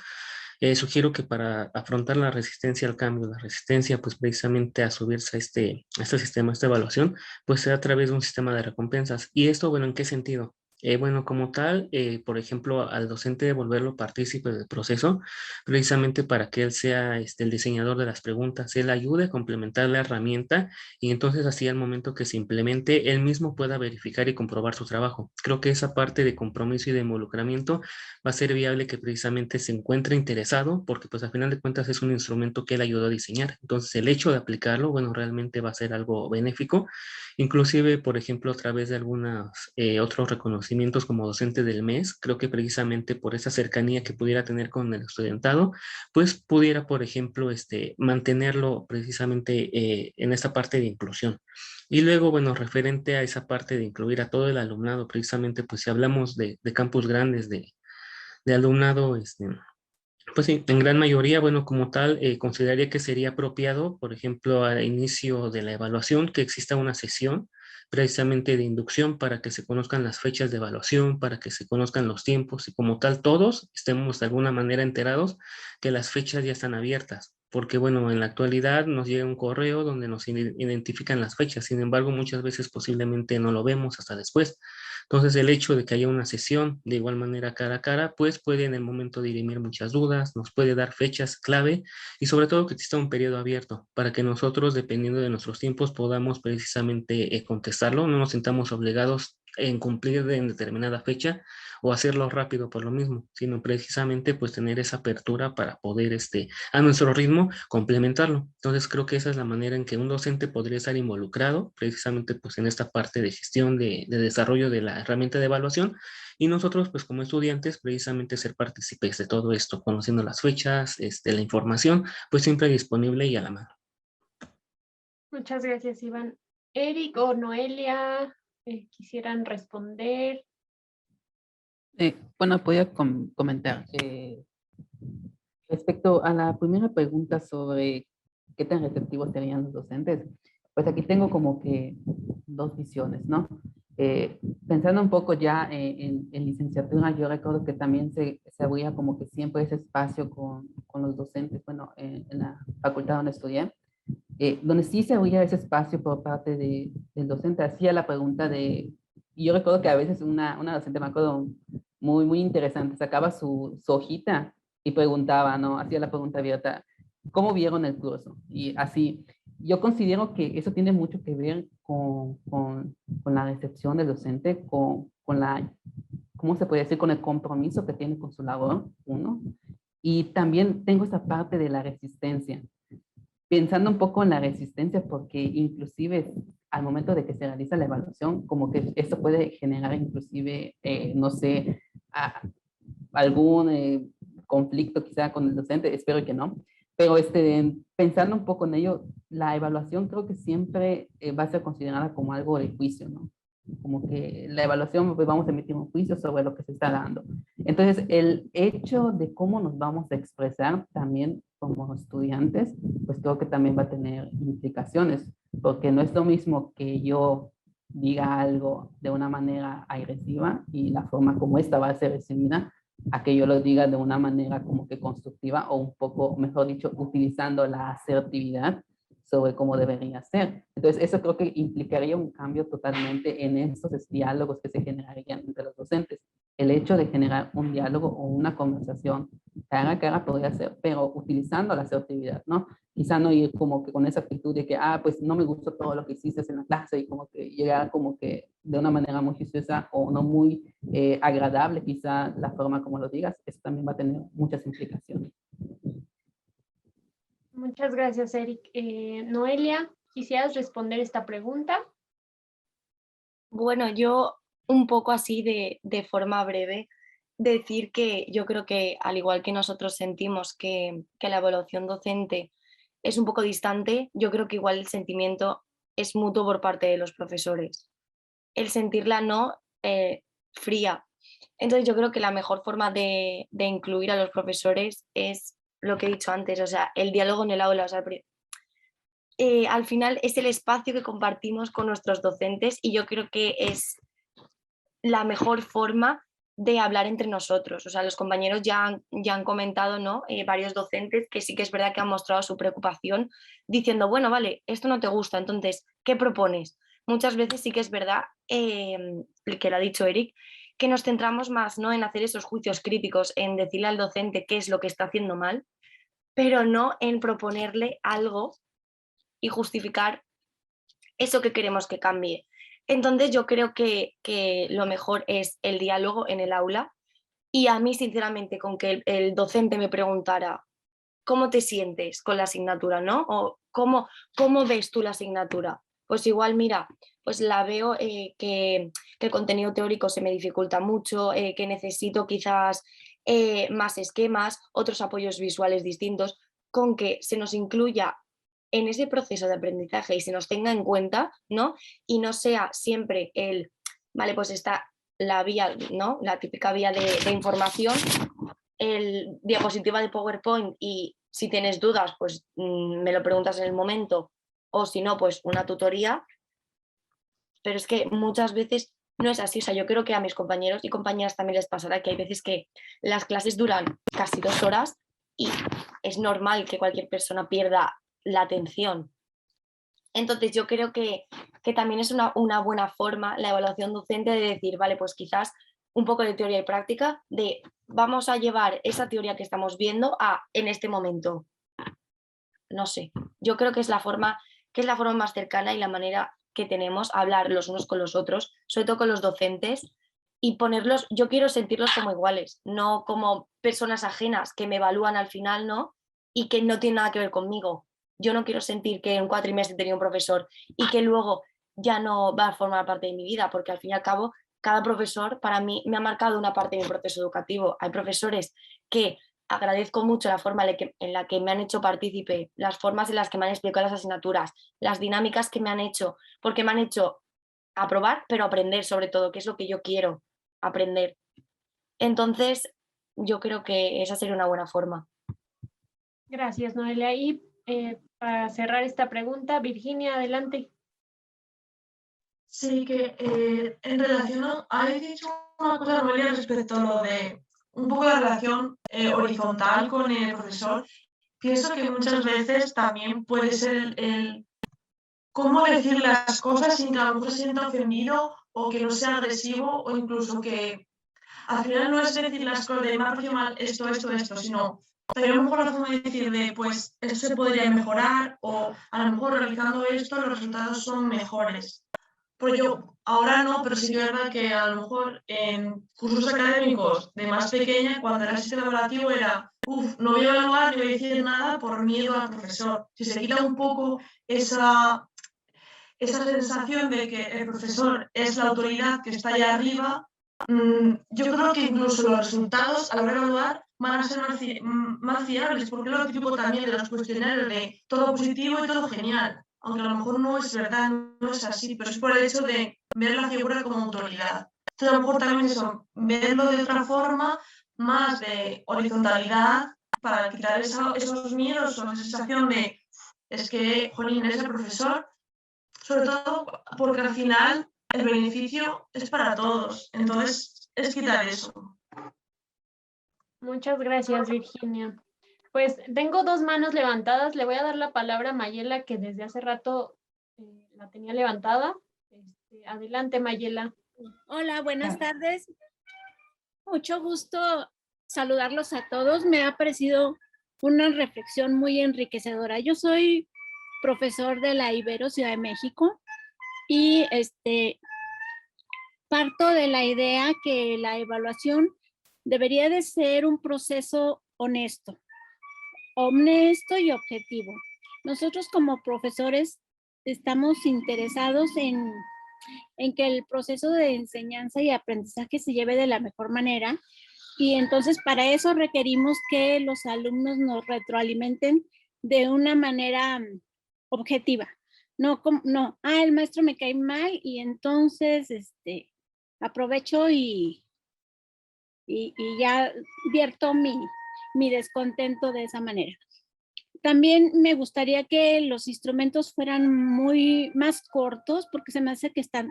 sugiero que para afrontar la resistencia al cambio, la resistencia pues precisamente a subirse a este sistema, a esta evaluación, pues sea a través de un sistema de recompensas. Y esto, bueno, ¿en qué sentido? Bueno, como tal, por ejemplo, al docente volverlo partícipe del proceso, precisamente para que él sea el diseñador de las preguntas, él ayude a complementar la herramienta y entonces así al momento que se implemente, él mismo pueda verificar y comprobar su trabajo. Creo que esa parte de compromiso y de involucramiento va a ser viable que precisamente se encuentre interesado, porque pues al final de cuentas es un instrumento que él ayudó a diseñar. Entonces el hecho de aplicarlo, bueno, realmente va a ser algo benéfico. Inclusive, por ejemplo, a través de algunos otros reconocimientos como docente del mes, creo que precisamente por esa cercanía que pudiera tener con el estudiantado, pues pudiera, por ejemplo, mantenerlo precisamente en esta parte de inclusión. Y luego, bueno, referente a esa parte de incluir a todo el alumnado, precisamente, pues si hablamos de campus grandes, de alumnado, pues sí, en gran mayoría, bueno, como tal, consideraría que sería apropiado, por ejemplo, al inicio de la evaluación, que exista una sesión precisamente de inducción para que se conozcan las fechas de evaluación, para que se conozcan los tiempos y como tal todos estemos de alguna manera enterados que las fechas ya están abiertas. Porque bueno, en la actualidad nos llega un correo donde nos identifican las fechas, sin embargo, muchas veces posiblemente no lo vemos hasta después. Entonces, el hecho de que haya una sesión de igual manera cara a cara, pues puede en el momento dirimir muchas dudas, nos puede dar fechas clave y sobre todo que exista un periodo abierto para que nosotros, dependiendo de nuestros tiempos, podamos precisamente contestarlo, no nos sintamos obligados en cumplir en determinada fecha o hacerlo rápido por lo mismo, sino precisamente pues tener esa apertura para poder a nuestro ritmo complementarlo. Entonces creo que esa es la manera en que un docente podría estar involucrado precisamente pues en esta parte de gestión de desarrollo de la herramienta de evaluación y nosotros pues como estudiantes precisamente ser partícipes de todo esto, conociendo las fechas, la información pues siempre disponible y a la mano. Muchas gracias, Iván. Eric o Noelia, quisieran responder. Bueno, podía comentar. Respecto a la primera pregunta sobre qué tan receptivos serían los docentes, pues aquí tengo como que dos visiones, ¿no? Pensando un poco ya en licenciatura, yo recuerdo que también se abría como que siempre ese espacio con los docentes, bueno, en la facultad donde estudié, donde sí se abría ese espacio por parte del docente, hacía la pregunta y yo recuerdo que a veces una docente, me acuerdo, muy interesante, sacaba su hojita y preguntaba, ¿no? Hacía la pregunta abierta, ¿cómo vieron el curso? Y así, yo considero que eso tiene mucho que ver con la recepción del docente, con la, ¿cómo se puede decir? Con el compromiso que tiene con su labor, uno. Y también tengo esa parte de la resistencia. Pensando un poco en la resistencia, porque inclusive al momento de que se realiza la evaluación, como que eso puede generar inclusive, no sé, algún conflicto quizá con el docente, espero que no, pero pensando un poco en ello, la evaluación creo que siempre va a ser considerada como algo de juicio, ¿no? Como que la evaluación, pues vamos a emitir un juicio sobre lo que se está dando. Entonces, el hecho de cómo nos vamos a expresar también como estudiantes, pues creo que también va a tener implicaciones, porque no es lo mismo que yo diga algo de una manera agresiva y la forma como esta va a ser recibida, a que yo lo diga de una manera como que constructiva o un poco, mejor dicho, utilizando la asertividad sobre cómo debería ser. Entonces, eso creo que implicaría un cambio totalmente en estos diálogos que se generarían entre los docentes. El hecho de generar un diálogo o una conversación cara a cara podría ser, pero utilizando la asertividad, ¿no? Quizá no ir como que con esa actitud de que, pues no me gustó todo lo que hiciste en la clase y como que llegar como que de una manera muy juiciosa o no muy agradable, quizá la forma como lo digas, eso también va a tener muchas implicaciones. Muchas gracias, Eric. Noelia, ¿quisieras responder esta pregunta? Bueno, yo un poco así de forma breve, decir que yo creo que al igual que nosotros sentimos que la evaluación docente es un poco distante, yo creo que igual el sentimiento es mutuo por parte de los profesores. El sentirla no fría. Entonces yo creo que la mejor forma de incluir a los profesores es lo que he dicho antes, o sea, el diálogo en el aula, o sea, al final es el espacio que compartimos con nuestros docentes y yo creo que es la mejor forma de hablar entre nosotros. O sea, los compañeros ya han comentado, ¿no? Varios docentes que sí que es verdad que han mostrado su preocupación diciendo, bueno, vale, esto no te gusta, entonces, ¿qué propones? Muchas veces sí que es verdad, que lo ha dicho Eric, que nos centramos más, ¿no? En hacer esos juicios críticos, en decirle al docente qué es lo que está haciendo mal, pero no en proponerle algo y justificar eso que queremos que cambie. Entonces yo creo que lo mejor es el diálogo en el aula y a mí sinceramente con que el docente me preguntara ¿cómo te sientes con la asignatura, no? O ¿cómo ves tú la asignatura? Pues igual, mira, pues la veo que el contenido teórico se me dificulta mucho, que necesito quizás más esquemas, otros apoyos visuales distintos, con que se nos incluya en ese proceso de aprendizaje y se nos tenga en cuenta, ¿no? Y no sea siempre vale, pues está la vía, ¿no? La típica vía de información, el diapositiva de PowerPoint y si tienes dudas, pues me lo preguntas en el momento o si no, pues una tutoría. Pero es que muchas veces no es así. O sea, yo creo que a mis compañeros y compañeras también les pasará que hay veces que las clases duran casi 2 horas y es normal que cualquier persona pierda la atención. Entonces yo creo que también es una buena forma la evaluación docente de decir, vale, pues quizás un poco de teoría y práctica, de vamos a llevar esa teoría que estamos viendo en este momento. No sé, yo creo que es la forma más cercana y la manera que tenemos a hablar los unos con los otros, sobre todo con los docentes, y ponerlos, yo quiero sentirlos como iguales, no como personas ajenas que me evalúan al final, ¿no? Y que no tienen nada que ver conmigo. Yo no quiero sentir que en 4 trimestre tenía un profesor y que luego ya no va a formar parte de mi vida, porque al fin y al cabo cada profesor para mí me ha marcado una parte de mi proceso educativo. Hay profesores que agradezco mucho la forma en la que me han hecho partícipe, las formas en las que me han explicado las asignaturas, las dinámicas que me han hecho, porque me han hecho aprobar, pero aprender sobre todo, que es lo que yo quiero, aprender. Entonces, yo creo que esa sería una buena forma. Gracias, Noelia. Y para cerrar esta pregunta, Virginia, adelante. Sí, que en relación a, habéis dicho una cosa, Noelia, respecto a lo de un poco la relación horizontal con el profesor. Pienso que muchas veces también puede ser el cómo decir las cosas sin que a lo mejor se sienta ofendido o que no sea agresivo o incluso que al final no es decir las cosas de me ha parecido mal esto, sino pero a lo mejor la forma de decir de pues esto se podría mejorar o a lo mejor realizando esto los resultados son mejores. Pues yo ahora no, pero sí que es verdad que a lo mejor en cursos académicos de más pequeña, cuando era el sistema evaluativo era, no voy a evaluar ni voy a decir nada por miedo al profesor. Si se quita un poco esa sensación de que el profesor es la autoridad que está allá arriba, yo creo que incluso los resultados a la hora de evaluar van a ser más fiables, porque lo típico también de los cuestionarios de todo positivo y todo genial, aunque a lo mejor no es verdad, no es así, pero es por el hecho de ver la figura como autoridad. Entonces a lo mejor también eso, verlo de otra forma, más de horizontalidad, para quitar esos miedos o esa sensación de es que, jolín, es el profesor, sobre todo porque al final el beneficio es para todos, entonces es quitar eso. Muchas gracias, Virginia. Pues tengo dos manos levantadas. Le voy a dar la palabra a Mayela, que desde hace rato la tenía levantada. Adelante, Mayela. Hola, buenas tardes. Mucho gusto saludarlos a todos. Me ha parecido una reflexión muy enriquecedora. Yo soy profesor de la Ibero Ciudad de México y parto de la idea que la evaluación debería de ser un proceso honesto y objetivo. Nosotros como profesores estamos interesados en que el proceso de enseñanza y aprendizaje se lleve de la mejor manera, y entonces para eso requerimos que los alumnos nos retroalimenten de una manera objetiva. No, el maestro me cae mal y entonces aprovecho y ya vierto mi descontento de esa manera. También me gustaría que los instrumentos fueran más cortos, porque se me hace que están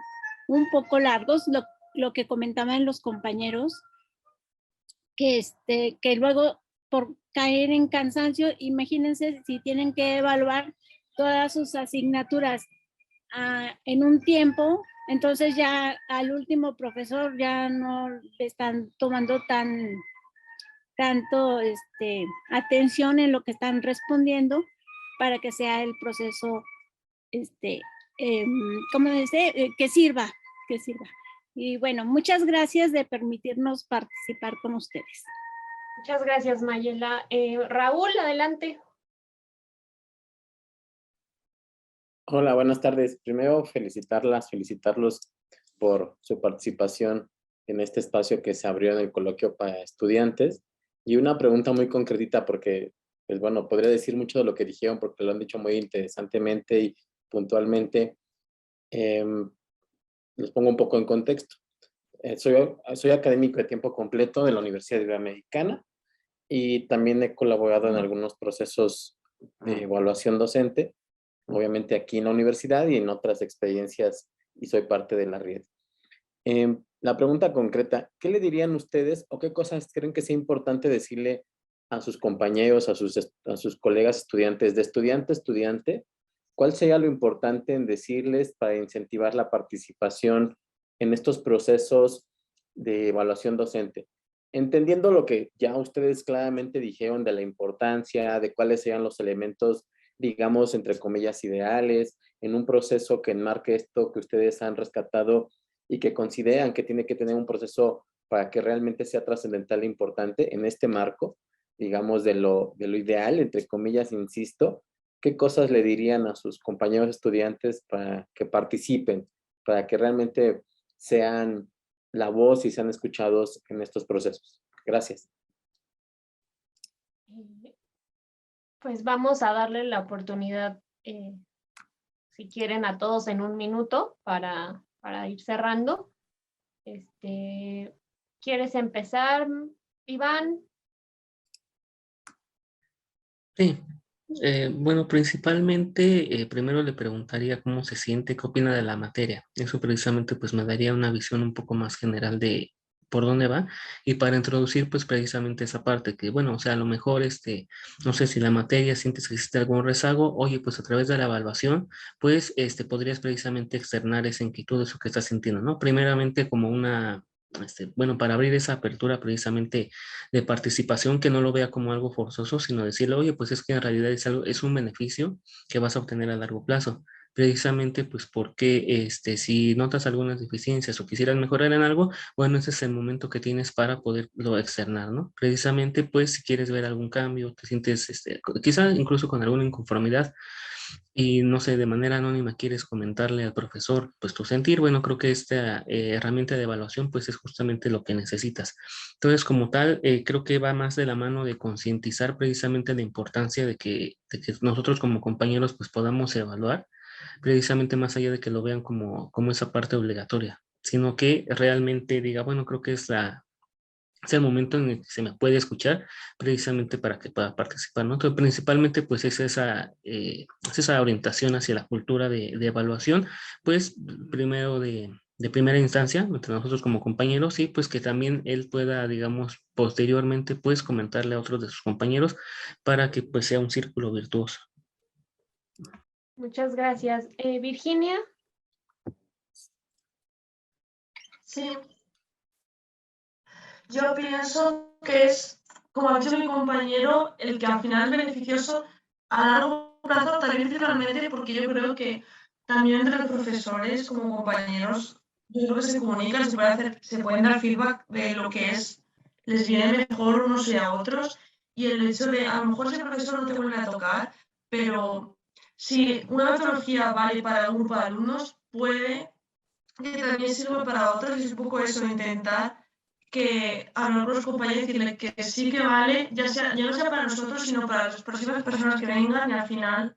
un poco largos, lo que comentaban los compañeros, que luego por caer en cansancio, imagínense si tienen que evaluar todas sus asignaturas en un tiempo, entonces ya al último profesor ya no le están tomando tanto atención en lo que están respondiendo para que sea el proceso, ¿cómo dice? Que sirva. Y bueno, muchas gracias de permitirnos participar con ustedes. Muchas gracias, Mayela. Raúl, adelante. Hola, buenas tardes. Primero felicitarlos por su participación en este espacio que se abrió en el coloquio para estudiantes. Y una pregunta muy concretita porque, pues bueno, podría decir mucho de lo que dijeron porque lo han dicho muy interesantemente y puntualmente. Les pongo un poco en contexto. Soy académico de tiempo completo de la Universidad Iberoamericana y también he colaborado en algunos procesos de evaluación docente, obviamente aquí en la universidad y en otras experiencias, y soy parte de la red. La pregunta concreta, ¿qué le dirían ustedes o qué cosas creen que sea importante decirle a sus compañeros, a sus colegas estudiantes, de estudiante a estudiante? ¿Cuál sería lo importante en decirles para incentivar la participación en estos procesos de evaluación docente? Entendiendo lo que ya ustedes claramente dijeron de la importancia, de cuáles sean los elementos, digamos, entre comillas, ideales, en un proceso que enmarque esto que ustedes han rescatado y que consideran que tiene que tener un proceso para que realmente sea trascendental e importante en este marco, digamos, de lo ideal, entre comillas, insisto. ¿Qué cosas le dirían a sus compañeros estudiantes para que participen, para que realmente sean la voz y sean escuchados en estos procesos? Gracias. Pues vamos a darle la oportunidad, si quieren, a todos en un minuto para ir cerrando. ¿Quieres empezar, Iván? Sí. Bueno, principalmente, primero le preguntaría cómo se siente, qué opina de la materia. Eso precisamente pues me daría una visión un poco más general de por dónde va y para introducir pues precisamente esa parte que bueno, o sea, a lo mejor no sé si la materia sientes que existe algún rezago, oye, pues a través de la evaluación pues podrías precisamente externar esa inquietud, eso que estás sintiendo, ¿no? Primeramente como bueno, para abrir esa apertura precisamente de participación, que no lo vea como algo forzoso, sino decirle, oye, pues es que en realidad es un beneficio que vas a obtener a largo plazo. Precisamente, pues porque si notas algunas deficiencias o quisieras mejorar en algo, bueno, ese es el momento que tienes para poderlo externar, ¿no? Precisamente, pues si quieres ver algún cambio, te sientes, quizá incluso con alguna inconformidad, y no sé, de manera anónima quieres comentarle al profesor pues tu sentir, bueno, creo que esta herramienta de evaluación pues es justamente lo que necesitas. Entonces, como tal, creo que va más de la mano de concientizar precisamente la importancia de que nosotros como compañeros pues podamos evaluar, precisamente más allá de que lo vean como esa parte obligatoria, sino que realmente diga, bueno, creo que es el momento en el que se me puede escuchar precisamente para que pueda participar, ¿no? Entonces, principalmente, pues es esa orientación hacia la cultura de evaluación, pues primero de primera instancia, entre nosotros como compañeros, y pues que también él pueda, digamos, posteriormente, pues comentarle a otros de sus compañeros para que pues sea un círculo virtuoso. Muchas gracias. Virginia. Sí, yo pienso que es, como ha dicho mi compañero, el que al final es beneficioso a largo plazo, también principalmente porque yo creo que también entre los profesores como compañeros, yo creo que se comunican, se pueden dar feedback de lo que les viene mejor unos y a otros, y el hecho de, a lo mejor ese profesor no te vuelve a tocar, pero si una metodología vale para un grupo de alumnos, puede que también sirva para otros, y es un poco eso, intentar que a los compañeros decirle que sí que vale, ya no sea para nosotros, sino para las próximas personas que vengan, y al final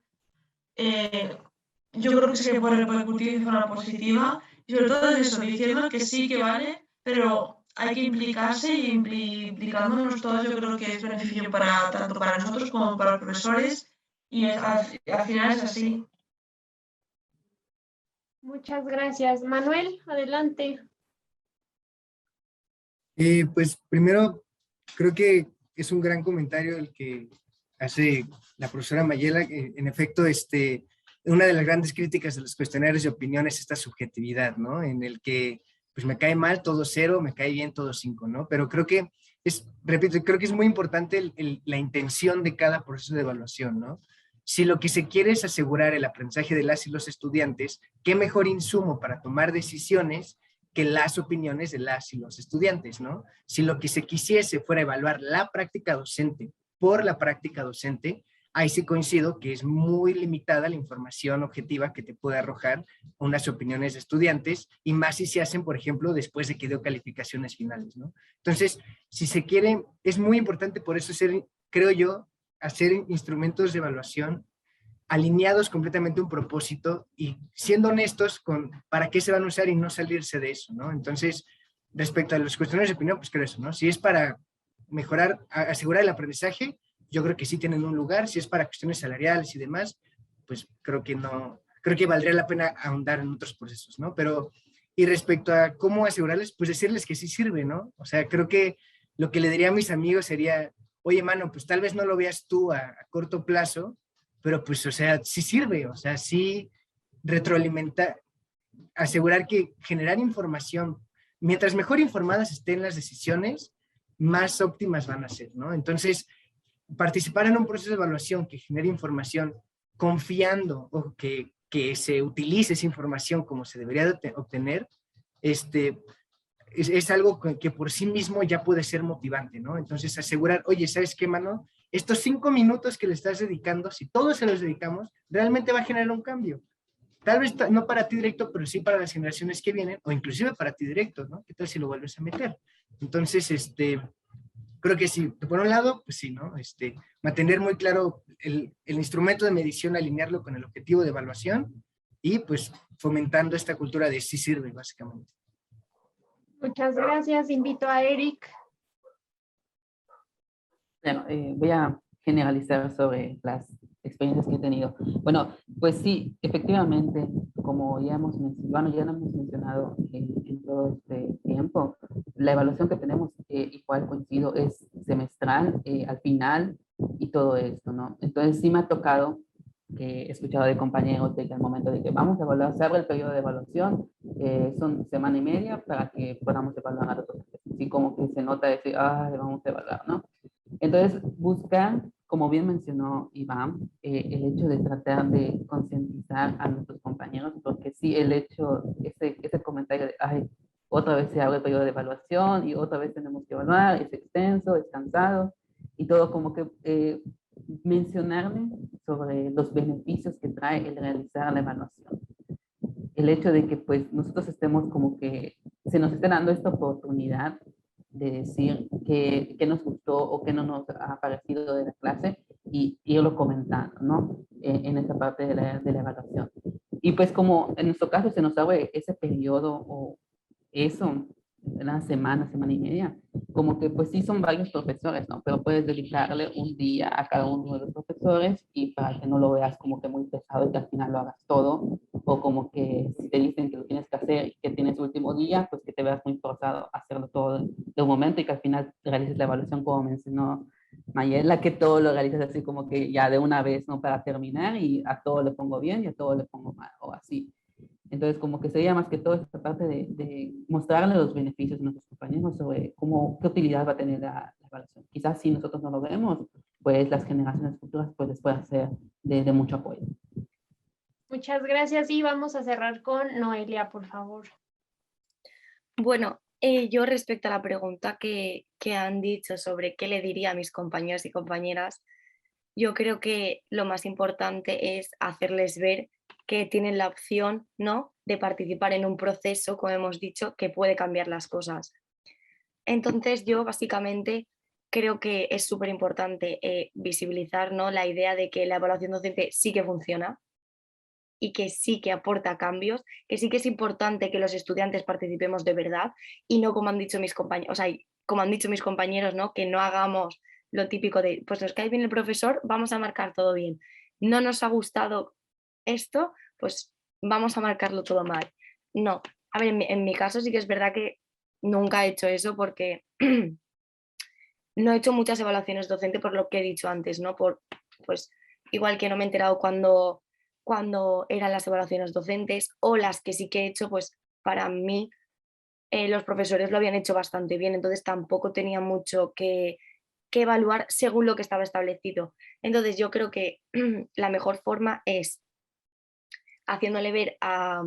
yo creo que sí que puede repercutir de forma positiva, y sobre todo es eso, diciendo que sí que vale, pero hay que implicarse, y implicándonos todos yo creo que es beneficio para tanto para nosotros como para los profesores, y al final es así. Muchas gracias. Manuel, adelante. Pues primero, creo que es un gran comentario el que hace la profesora Mayela. En efecto, una de las grandes críticas de los cuestionarios de opinión es esta subjetividad, ¿no? En el que, pues me cae mal todo 0, me cae bien todo 5, ¿no? Pero creo que repito, creo que es muy importante la intención de cada proceso de evaluación, ¿no? Si lo que se quiere es asegurar el aprendizaje de las y los estudiantes, ¿qué mejor insumo para tomar decisiones que las opiniones de las y los estudiantes, ¿no? Si lo que se quisiese fuera evaluar la práctica docente por la práctica docente, ahí sí coincido que es muy limitada la información objetiva que te puede arrojar unas opiniones de estudiantes, y más si se hacen, por ejemplo, después de que dio calificaciones finales, ¿no? Entonces, si se quiere, es muy importante por eso creo yo, hacer instrumentos de evaluación alineados completamente a un propósito y siendo honestos con para qué se van a usar y no salirse de eso, ¿no? Entonces, respecto a los cuestionarios de opinión, pues creo eso, ¿no? Si es para mejorar, asegurar el aprendizaje, yo creo que sí tienen un lugar. Si es para cuestiones salariales y demás, pues creo que no, creo que valdría la pena ahondar en otros procesos, ¿no? Pero, y respecto a cómo asegurarles, pues decirles que sí sirve, ¿no? O sea, creo que lo que le diría a mis amigos sería, oye, mano, pues tal vez no lo veas tú a corto plazo, pero pues, o sea, sí sirve, o sea, sí retroalimentar, asegurar que generar información, mientras mejor informadas estén las decisiones, más óptimas van a ser, ¿no? Entonces, participar en un proceso de evaluación que genere información confiando o que se utilice esa información como se debería de obtener, es algo que por sí mismo ya puede ser motivante, ¿no? Entonces asegurar, oye, ¿sabes qué, mano? Estos 5 minutos que le estás dedicando, si todos se los dedicamos, realmente va a generar un cambio. Tal vez no para ti directo, pero sí para las generaciones que vienen, o inclusive para ti directo, ¿no? ¿Qué tal si lo vuelves a meter? Entonces, creo que sí, por un lado, pues sí, ¿no? Mantener muy claro el instrumento de medición, alinearlo con el objetivo de evaluación, y pues fomentando esta cultura de sí sirve, básicamente. Muchas gracias. Invito a Eric. Bueno, voy a generalizar sobre las experiencias que he tenido. Bueno, pues sí, efectivamente, como ya hemos mencionado, ya lo hemos mencionado en todo este tiempo, la evaluación que tenemos, igual coincido, es semestral, al final y todo esto, ¿no? Entonces sí me ha tocado, he escuchado de compañeros de que al momento de que vamos a evaluar, se abre el periodo de evaluación, son semana y media para que podamos evaluar a los otros. Así como que se nota decir, vamos a evaluar, ¿no? Entonces, buscar, como bien mencionó Iván, el hecho de tratar de concientizar a nuestros compañeros, porque sí, el hecho, ese comentario de, otra vez se abre el periodo de evaluación y otra vez tenemos que evaluar, es extenso, es cansado, y todo como que mencionarle sobre los beneficios que trae el realizar la evaluación. El hecho de que pues nosotros estemos como que se nos esté dando esta oportunidad de decir qué nos gustó o qué no nos ha parecido de la clase y irlo comentando, ¿no? En esa parte de la evaluación. Y pues como en nuestro caso se nos abre ese periodo o eso, una semana, semana y media, como que pues sí son varios profesores, ¿no? Pero puedes dedicarle un día a cada uno de los profesores y para que no lo veas como que muy pesado y que al final lo hagas todo, o como que si te dicen que lo tienes que hacer y que tienes último día, pues que te veas muy forzado a hacerlo todo de un momento y que al final realices la evaluación como mencionó Mayela, que todo lo realizas así como que ya de una vez, ¿no? Para terminar y a todo le pongo bien y a todo le pongo mal, o así. Entonces, como que sería más que todo esta parte de mostrarle los beneficios a nuestros compañeros sobre qué utilidad va a tener la evaluación. Quizás si nosotros no lo vemos, pues las generaciones futuras pues les puede ser de mucho apoyo. Muchas gracias y vamos a cerrar con Noelia, por favor. Bueno, yo respecto a la pregunta que han dicho sobre qué le diría a mis compañeros y compañeras, yo creo que lo más importante es hacerles ver que tienen la opción, ¿no?, de participar en un proceso, como hemos dicho, que puede cambiar las cosas. Entonces yo básicamente creo que es súper importante visibilizar, ¿no?, la idea de que la evaluación docente sí que funciona y que sí que aporta cambios, que sí que es importante que los estudiantes participemos de verdad y no como han dicho mis compañeros, o sea, como han dicho mis compañeros, ¿no?, que no hagamos lo típico de, pues nos cae bien el profesor, vamos a marcar todo bien. No nos ha gustado esto, pues vamos a marcarlo todo mal. No, a ver, en mi caso sí que es verdad que nunca he hecho eso porque no he hecho muchas evaluaciones docentes por lo que he dicho antes, ¿no? Pues igual que no me he enterado cuando eran las evaluaciones docentes o las que sí que he hecho, pues para mí los profesores lo habían hecho bastante bien, entonces tampoco tenía mucho que evaluar según lo que estaba establecido. Entonces yo creo que la mejor forma es haciéndole ver a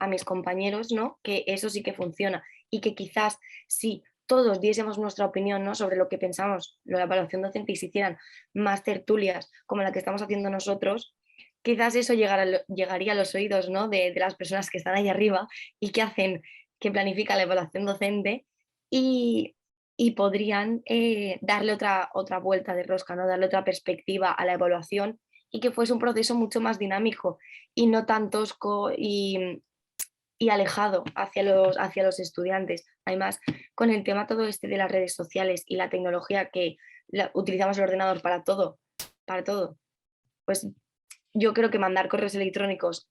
mis compañeros, ¿no?, que eso sí que funciona y que quizás si todos diésemos nuestra opinión, ¿no?, sobre lo que pensamos de la evaluación docente y se hicieran más tertulias como la que estamos haciendo nosotros, quizás eso llegaría a los oídos, ¿no?, de las personas que están ahí arriba y que planifican la evaluación docente y podrían darle otra vuelta de rosca, ¿no?, darle otra perspectiva a la evaluación y que fuese un proceso mucho más dinámico y no tan tosco y alejado hacia los estudiantes. Además, con el tema todo este de las redes sociales y la tecnología que utilizamos el ordenador para todo, pues yo creo que mandar correos electrónicos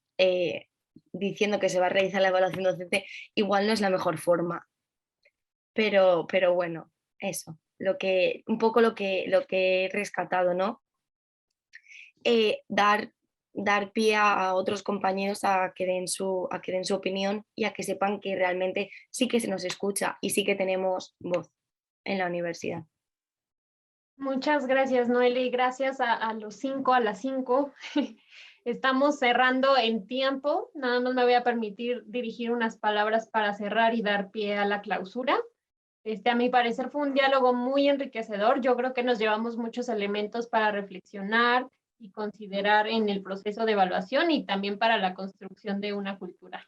diciendo que se va a realizar la evaluación docente igual no es la mejor forma. Pero bueno, eso, un poco lo que he rescatado, ¿no? Dar pie a otros compañeros a que den su opinión y a que sepan que realmente sí que se nos escucha y sí que tenemos voz en la universidad. Muchas gracias, Noelia, y gracias a los 5, a las 5. Estamos cerrando en tiempo. Nada más me voy a permitir dirigir unas palabras para cerrar y dar pie a la clausura. A mi parecer fue un diálogo muy enriquecedor. Yo creo que nos llevamos muchos elementos para reflexionar y considerar en el proceso de evaluación y también para la construcción de una cultura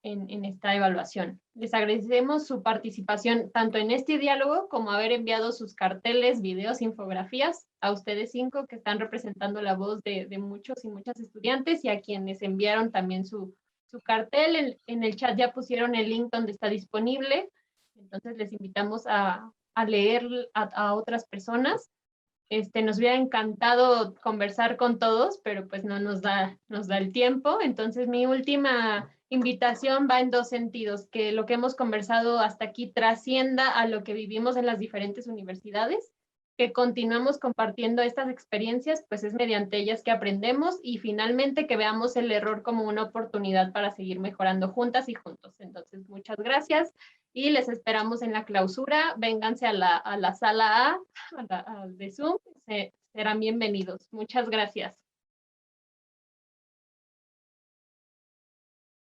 en esta evaluación. Les agradecemos su participación tanto en este diálogo como haber enviado sus carteles, videos, infografías a ustedes 5 que están representando la voz de muchos y muchas estudiantes y a quienes enviaron también su cartel. En el chat ya pusieron el link donde está disponible, entonces les invitamos a leer a otras personas. Nos hubiera encantado conversar con todos, pero pues no nos da el tiempo. Entonces mi última invitación va en dos sentidos, que lo que hemos conversado hasta aquí trascienda a lo que vivimos en las diferentes universidades, que continuamos compartiendo estas experiencias, pues es mediante ellas que aprendemos, y finalmente que veamos el error como una oportunidad para seguir mejorando juntas y juntos. Entonces, muchas gracias y les esperamos en la clausura. Vénganse a la sala A, de Zoom, serán bienvenidos. Muchas gracias.